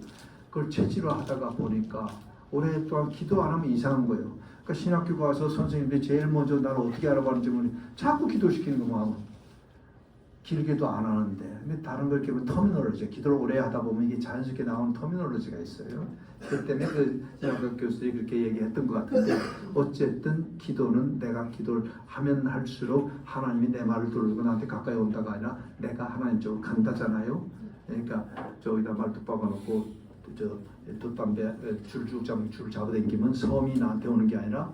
그걸 체질화하다가 보니까 오랫동안 기도 안 하면 이상한 거예요. 그러니까 신학교 가서 선생님들이 제일 먼저 나를 어떻게 알아봤는지 모르겠는데 자꾸 기도시키는 거만 길게도 안 하는데 근데 다른 걸 이렇게 터미널로지 기도를 오래 하다 보면 이게 자연스럽게 나오는 터미널로지가 있어요. 그 때문에 그 신학교 교수들이 그렇게 얘기했던 것 같은데 어쨌든 기도는 내가 기도를 하면 할수록 하나님이 내 말을 들어주고 나한테 가까이 온다가 아니라 내가 하나님 쪽으로 간다잖아요. 그러니까 저기다 말뚝 박아놓고 돛담배 줄 잡아당기면 섬이 나한테 오는 게 아니라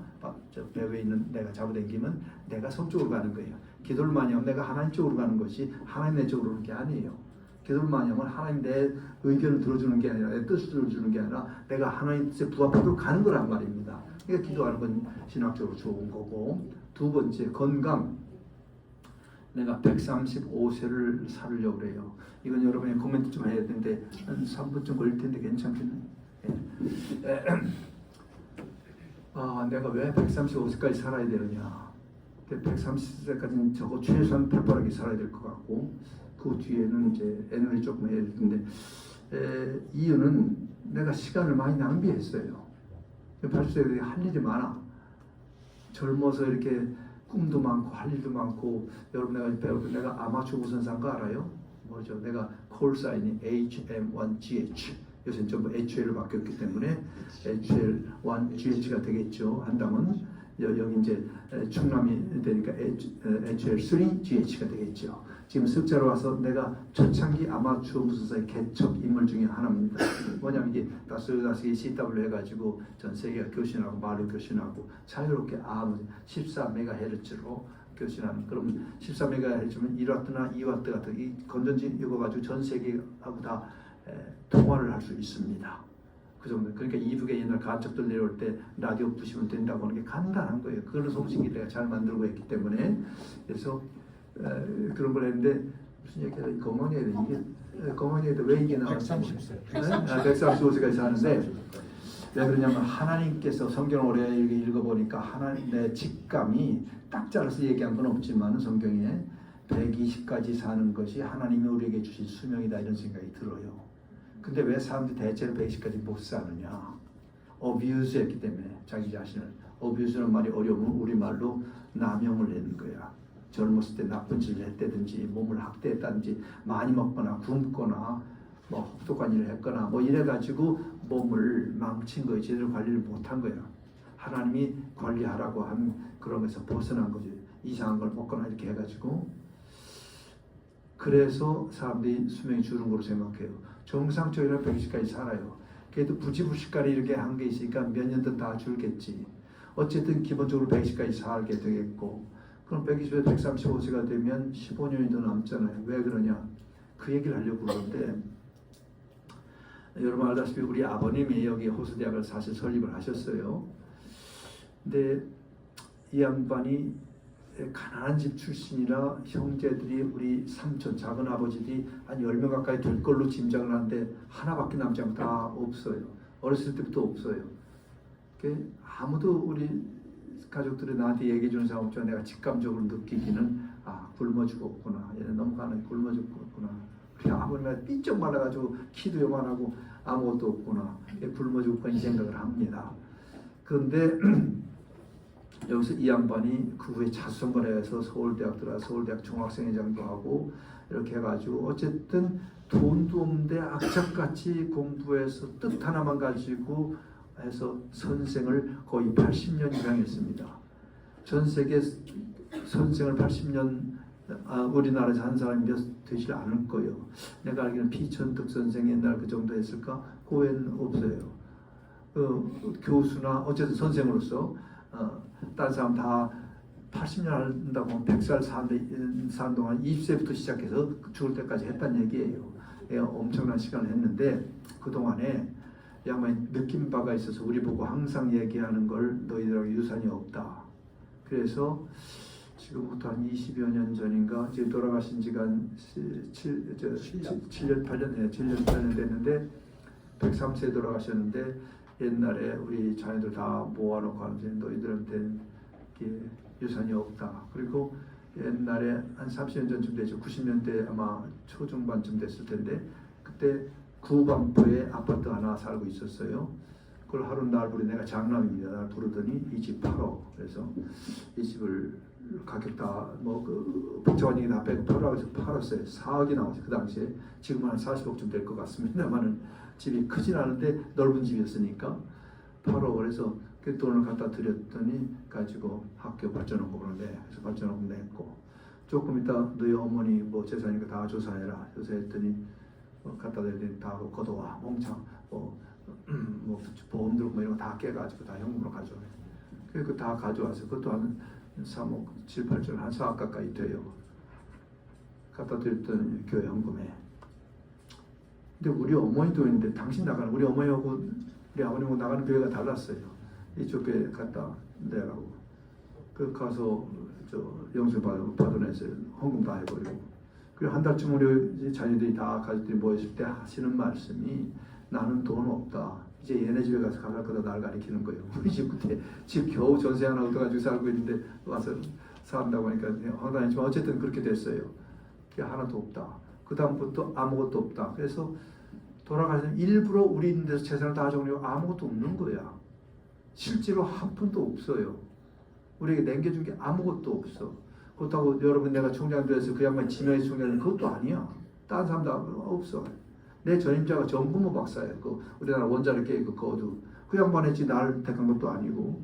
저 배에 있는 내가 잡아당기면 내가 섬 쪽으로 가는 거예요. 기도를 많이 하면 내가 하나님 쪽으로 가는 것이 하나님 내 쪽으로 오는 게 아니에요. 기도를 많이 하면 하나님 내 의견을 들어주는 게 아니라 내 뜻을 들어주는 게 아니라 내가 하나님 뜻에 부합하도록 가는 거란 말입니다. 그러니까 기도하는 건 신학적으로 좋은 거고 두 번째 건강. 내가 135세를 살려고 그래요. 이건 여러분이 코멘트 좀 해야 되는데 한 3분쯤 걸릴 텐데 괜찮겠네. 내가 왜 135세까지 살아야 되느냐. 130세까지는 적어 최소한 발빠르게 살아야 될 것 같고 그 뒤에는 이제 에너지 조금 해야 되는데 이유는 내가 시간을 많이 낭비했어요. 80세에 할 일이 많아. 젊어서 이렇게 꿈도 많고 할 일도 많고 여러분 내가 아마추어 우선사인 거 알아요? 뭐죠? 내가 콜사인이 HM1GH 요새 전부 HL로 바뀌었기 때문에 HL1GH가 되겠죠. 한다면 여기 이제 충남이 되니까 HL3GH가 되겠죠. 지금 습자로 와서 내가 초창기 아마추어 무술사의 개척 인물 중에 하나입니다. 뭐냐면 이게 다스다스기 CW 해가지고 전 세계가 교신하고 말을 교신하고 자유롭게 14MHz로 교신하는. 그럼 13MHz면 1W나 2W 같은 이 건전지 이거 가지고 전 세계하고 다 통화를 할 수 있습니다. 그 정도. 그러니까 이북에 옛날 간첩들 내려올 때 라디오 부시면 된다고 하는 게 간단한 거예요. 그런 송식이 내가 잘 만들고 했기 때문에. 그래서 그런 걸 했는데 무슨 얘기야? 거머니에 이게 거머니에 왜 이게 나왔어요? 130세. 135세까지 사는데 왜 그러냐면 하나님께서 성경을 오래 읽어보니까 하나님의 직감이 딱 잘라서 얘기한 건 없지만 성경에 120까지 사는 것이 하나님이 우리에게 주신 수명이다 이런 생각이 들어요. 근데 왜 사람들이 대체로 120까지 못 사느냐? 어뷰즈 했기 때문에 자기 자신을. 어뷰즈는 말이 어려우면 우리말로 남용을 내는 거야. 젊었을 때 나쁜 짓을 했다든지 몸을 학대했다든지 많이 먹거나 굶거나 뭐 혹독한 일을 했거나 뭐 이래가지고 몸을 망친 거예요. 제대로 관리를 못한 거야. 하나님이 관리하라고 한 그런 것에서 벗어난 거지. 이상한 걸 먹거나 이렇게 해가지고. 그래서 사람들이 수명이 줄은 거로 생각해요. 정상적으로 120까지 살아요. 그래도 부지불식간에 이렇게 한 게 있으니까 몇 년든 다 줄겠지. 어쨌든 기본적으로 120까지 살게 되겠고, 그럼 120에서 135세가 되면 15년이 더 남잖아요. 왜 그러냐? 그 얘기를 하려고 그러는데, 여러분 알다시피 우리 아버님이 여기 호수대학을 사실 설립을 하셨어요. 근데 이 양반이 가난한 집 출신이라 형제들이 우리 삼촌 작은 아버지들이 한 10명 가까이 될 걸로 짐작을 하는데 하나밖에 남지 않고 다 없어요. 어렸을 때부터 없어요. 아무도 우리 가족들이 나한테 얘기해 주는 사람 없지만 내가 직감적으로 느끼기는 굶어 죽었구나. 얘는 너무 가난해 굶어 죽었구나. 그래 아버님이 삐쩍 말라가지고 키도 요만하고 아무것도 없구나. 굶어 죽었구나 이 생각을 합니다. 그런데 여기서 이 양반이 그 후에 자수성가를 해서 서울대학 들어가 서울대학 종합생회장도 하고 이렇게 해가지고 어쨌든 돈도 없는데 악착같이 공부해서 뜻 하나만 가지고 해서 선생을 거의 80년 이상 했습니다. 전 세계 선생을 80년 우리나라에서 한 사람이 몇 되질 않을 거예요. 내가 알기로는 피천득 선생 옛날 그 정도 했을까? 그 외에는 없어요. 교수나 어쨌든 선생으로서 다른 사람 다 80년 한다고 하면 100살 사는 동안 20세부터 시작해서 죽을 때까지 했다는 얘기예요. 엄청난 시간을 했는데 그동안에 양반이 느낀 바가 있어서 우리 보고 항상 얘기하는 걸 너희들하고 유산이 없다. 그래서 지금부터 한 20여 년 전인가 이제 돌아가신 지가 한 7년 8년 됐는데 103세에 돌아가셨는데 옛날에 우리 자녀들 다 모아놓고 하면서 너희들한테 유산이 없다. 그리고 옛날에 한 30년 전쯤 되죠. 90년대 아마 초중반쯤 됐을 텐데 그때 구반포에 아파트 하나 살고 있었어요. 그걸 하루 날 부르 내가 장남입니다. 날 부르더니 이 집 팔어. 그래서 이 집을 가격 다그 복잡한 얘기 다 빼고 팔으라고 해서 팔았어요. 4억이 나왔어요. 그 당시에 지금은 한 40억쯤 될 것 같습니다만은 집이 크진 않은데 넓은 집이었으니까 팔어. 그래서 그 돈을 갖다 드렸더니 가지고 학교 발전원금으로 내. 그래서 발전원금 냈고 조금 있다 너희 어머니 뭐 재산이니까 다 조사해라. 조사했더니 갖다 드렸더니 다 걷어와 몽창 뭐 보험 들고 뭐 이런 거 다 깨가지고 다 현금으로 가져와요. 그래서 다 가져와서 그것도 한 3억 7, 8천 한 4억 가까이 돼요. 갖다 드렸더니 교회 현금에. 근데 우리 어머니도 있는데 당신 나가는 우리 어머니하고 우리 아버님하고 나가는 교회가 달랐어요. 이쪽 교회 갔다 내라고. 그 가서 영수 받아내서 헌금 다 해버리고. 그리고 한 달쯤 우리 자녀들이 다 가족들이 모였을 때 하시는 말씀이 나는 돈 없다. 이제 얘네 집에 가서 갈 거다 날 가리키는 거예요. 우리 집 그때 집 겨우 전세 하나 얻어가지고 살고 있는데 와서 산다고 하니까 황당했지만 어쨌든 그렇게 됐어요. 그게 하나도 없다. 그 다음부터 아무것도 없다. 그래서 돌아가시면 일부러 우리 있는 데서 재산을 다 정리하고 아무것도 없는 거야. 실제로 한 푼도 없어요. 우리에게 남겨준 게 아무것도 없어. 그렇다고 여러분 내가 총장 돼서 그 양반이 지명해서 총장은 그것도 아니야. 다른 사람도 없어. 내 전임자가 전부모 박사예요. 그 우리나라 원자력 계획 거두. 그 양반했지 나를 택한 것도 아니고.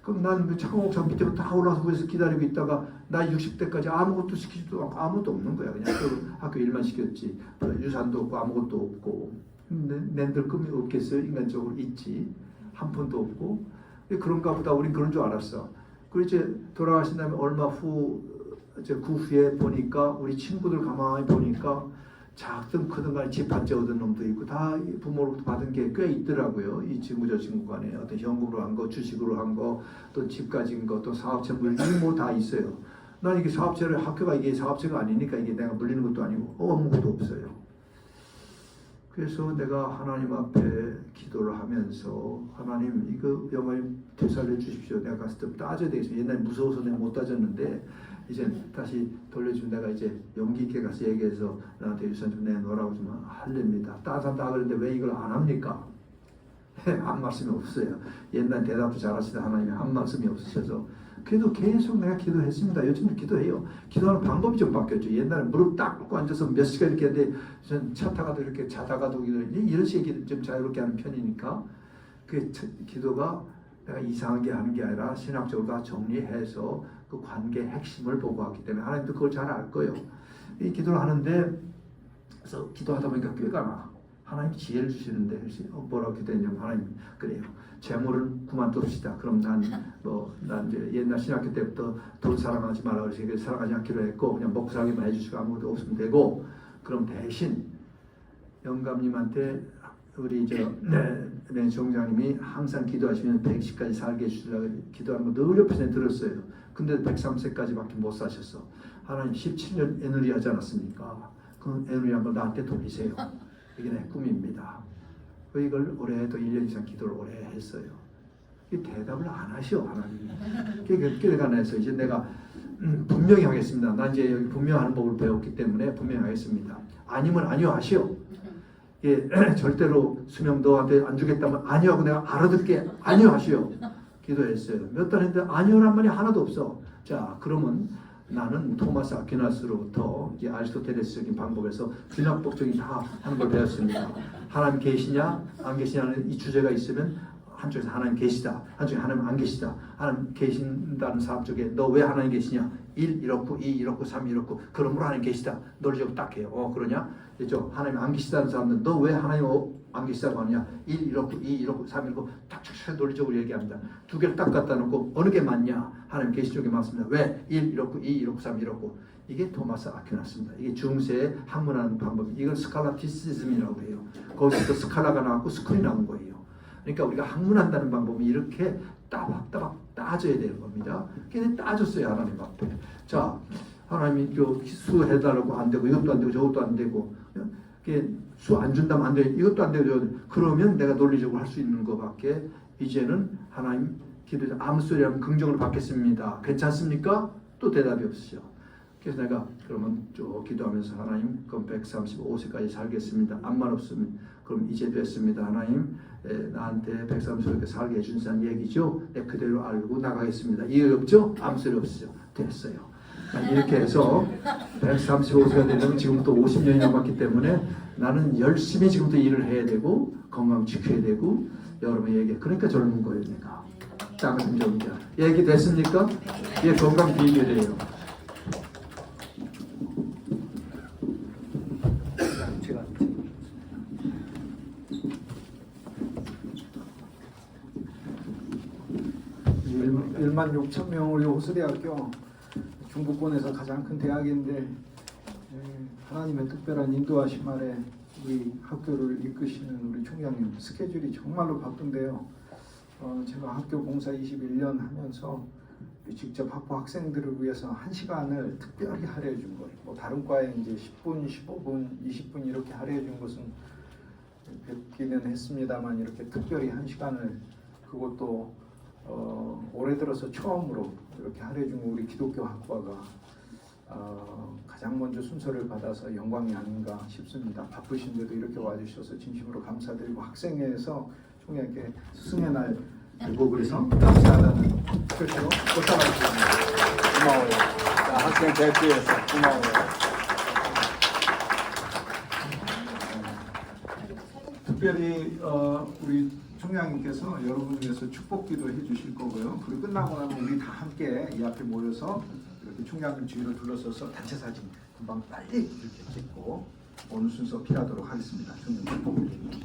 그럼 난 차공옥상 밑으로 다 올라서 거기서 기다리고 있다가 나 60대까지 아무것도 시키지도 않고 아무것도 없는 거야. 그냥 그 학교 일만 시켰지. 유산도 없고 아무것도 없고. 낸들 꿈이 없겠어요? 인간적으로 있지. 한 푼도 없고. 그런가 보다 우린 그런 줄 알았어. 그리고 이제 돌아가신 다음에 얼마 후, 이제 그 후에 보니까 우리 친구들 가만히 보니까 작든 크든 간에 집 한 채 얻은 놈도 있고 다 부모로부터 받은 게 꽤 있더라고요. 이 친구 저 친구 간에 어떤 현금으로 한 거, 주식으로 한 거, 또 집 가진 거, 또 사업체 물리는 뭐 다 있어요. 난 이게 사업체를 학교가 이게 사업체가 아니니까 이게 내가 물리는 것도 아니고 아무것도 없어요. 그래서 내가 하나님 앞에 기도를 하면서 하나님 이거 영원히 되살려 주십시오. 내가 갔을 때 따져야 되겠어요. 옛날에 무서워서 내가 못 따졌는데 이제 다시 돌려주면 내가 이제 용기 있게 가서 얘기해서 나한테 유산 좀 내놓으라고 좀 하렵니다. 다른 사람 다 그러는데 왜 이걸 안 합니까? 한 말씀이 없어요. 옛날 대답도 잘하시다 하나님이 한 말씀이 없으셔서 그래도 계속 내가 기도했습니다. 요즘도 기도해요. 기도하는 방법이 좀 바뀌었죠. 옛날에 무릎 딱 꿇고 앉아서 몇 시간 이렇게 했는데 전 차 타가도 이렇게 자다가도 이런 식의 좀 자유롭게 하는 편이니까 그 기도가 내가 이상한 게 하는 게 아니라 신학적으로 다 정리해서 그 관계의 핵심을 보고 왔기 때문에 하나님도 그걸 잘 알 거예요. 이 기도를 하는데 그래서 기도하다 보니까 꾀가 나. 하나님 지혜를 주시는데 뭐라고 기도했냐면 하나님 그래요. 재물은 그만둡시다. 그럼 난 이제 옛날 신학교 때부터 돈 사랑하지 말라 그래서 사랑하지 않기로 했고 그냥 먹고 살기만 해주시고 아무것도 없으면 되고 그럼 대신 영감님한테 우리 내 종장님이 항상 기도하시면 110까지 살게 해주시려고 기도하는 거 늘 옆에서 들었어요. 근데 103세까지밖에 못 사셨어. 하나님 17년 애누리 하지 않았습니까? 그 애누리 한번 나한테 돌리세요. 이게 내 꿈입니다. 이걸 올해 또 1년 이상 기도를 오래 했어요. 이 대답을 안 하시오 하나님이. 그러니까 내서 이제 내가 분명히 하겠습니다. 난 이제 여기 분명하는 법을 배웠기 때문에 분명히 하겠습니다. 아니면 아니요 하시오. 예, 절대로 수명 너한테 안 주겠다면 아니요 하고 내가 알아듣게 아니요 하시오. 기도했어요. 몇 달 했는데 아니요란 말이 하나도 없어. 자 그러면 나는 토마스 아퀴나스로부터 이제 아리스토텔레스적인 방법에서 균형법적인 다 하는 걸 배웠습니다. 하나님 계시냐 안 계시냐는 이 주제가 있으면 한쪽에서 하나님 계시다, 한쪽에 하나님 안 계시다. 하나님 계신다는 사람 쪽에 너 왜 하나님 계시냐? 1 이렇고 2 이렇고 3 이렇고 그러므로 하나님 계시다. 논리적으로 딱 해요. 그러냐? 그죠? 하나님 안 계시다는 사람은 너 왜 하나님 안 계시다고 하느냐? 1 이렇고 2 이렇고 3 이렇고 탁탁탁 논리적으로 얘기합니다. 두 개를 딱 갖다 놓고 어느 게 맞냐? 하나님 계시 쪽에 맞습니다. 왜? 1 이렇고 2 이렇고 3 이렇고 이게 토마스 아퀴나스입니다. 이게 중세의 학문하는 방법. 이걸 스칼라티시즘이라고 해요. 거기서 스칼라가 나왔고 스쿨이 나온 거예요. 그러니까 우리가 학문한다는 방법은 이렇게 따박따박 따져야 되는 겁니다. 걔네 따졌어요 하나님 앞에. 자 하나님이 수 해달라고 안 되고 이것도 안 되고 저것도 안 되고 수 안 준다면 안 돼. 이것도 안 되고 그러면 내가 논리적으로 할 수 있는 것밖에 이제는 하나님 기도해서 아무 소리 하면 긍정을 받겠습니다. 괜찮습니까? 또 대답이 없으셔. 그래서 내가 그러면 쭉 기도하면서 하나님 그럼 135세까지 살겠습니다. 암만 없으면 그럼 이제 됐습니다. 하나님 나한테 135세 살게 해준다는 얘기죠. 내 그대로 알고 나가겠습니다. 이해 없죠? 아무 소리 없으죠. 됐어요. 이렇게 해서 135세가 되면 지금부터 50년이 남았기 때문에 나는 열심히 지금부터 일을 해야 되고 건강 지켜야 되고 여러분 얘기 그러니까 젊은 거예요 내가. 작은 점자 얘기 됐습니까? 이게 건강 비결이에요. 제가 1만 6천 명을 호수대학교 중부권에서 가장 큰 대학인데 하나님의 특별한 인도하심 아래 우리 학교를 이끄시는 우리 총장님 스케줄이 정말로 바쁜데요. 제가 학교 봉사 21년 하면서 직접 학부 학생들을 위해서 1시간을 특별히 할애해 준 거예요. 뭐 다른 과에 이제 10분, 15분, 20분 이렇게 할애해 준 것은 뵙기는 했습니다만 이렇게 특별히 1시간을 그것도 올해 들어서 처음으로 이렇게 할애해 준 우리 기독교 학과가 가장 먼저 순서를 받아서 영광이 아닌가 싶습니다. 바쁘신데도 이렇게 와주셔서 진심으로 감사드리고 학생회에서 총회에게 스승의 날 보고서 감사하다는 표시로 꽃다발입니다. 고마워요. 자, 학생 대표에서 고마워요. 특별히 우리 총장님께서 여러분을 위해서 축복기도 해주실 거고요. 그리고 끝나고 나면 우리 다 함께 이 앞에 모여서 이렇게 총장님 주위를 둘러서서 단체 사진 금방 빨리 이렇게 찍고 오늘 순서 피하도록 하겠습니다. 총장님 축복드립니다.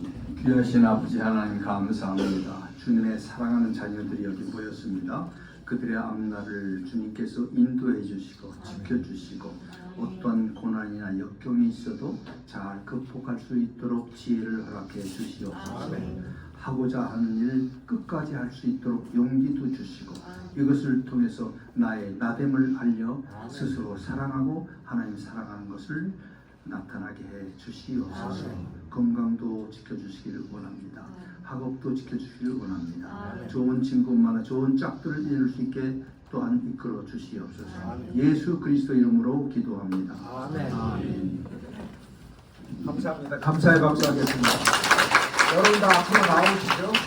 귀하신 아버지 하나님 감사합니다. 주님의 사랑하는 자녀들이 여기 모였습니다. 그 그들의 앞날을 주님께서 인도해 주시고 지켜주시고 어떠한 고난이나 역경이 있어도 잘 극복할 수 있도록 지혜를 허락해 주시옵소서. 하고자 하는 일 끝까지 할 수 있도록 용기도 주시고 이것을 통해서 나의 나됨을 알려 스스로 사랑하고 하나님 사랑하는 것을 나타나게 해 주시옵소서. 건강도 지켜주시기를 원합니다. 학업도 지켜주시기를 원합니다. 좋은 친구만나 좋은 짝들을 이룰 수 있게 또한 이끌어 주시옵소서. 예수 그리스도 이름으로 기도합니다. 아멘. 감사합니다. 감사의 박수 하겠습니다. 여러분 다 앞으로 나오시죠.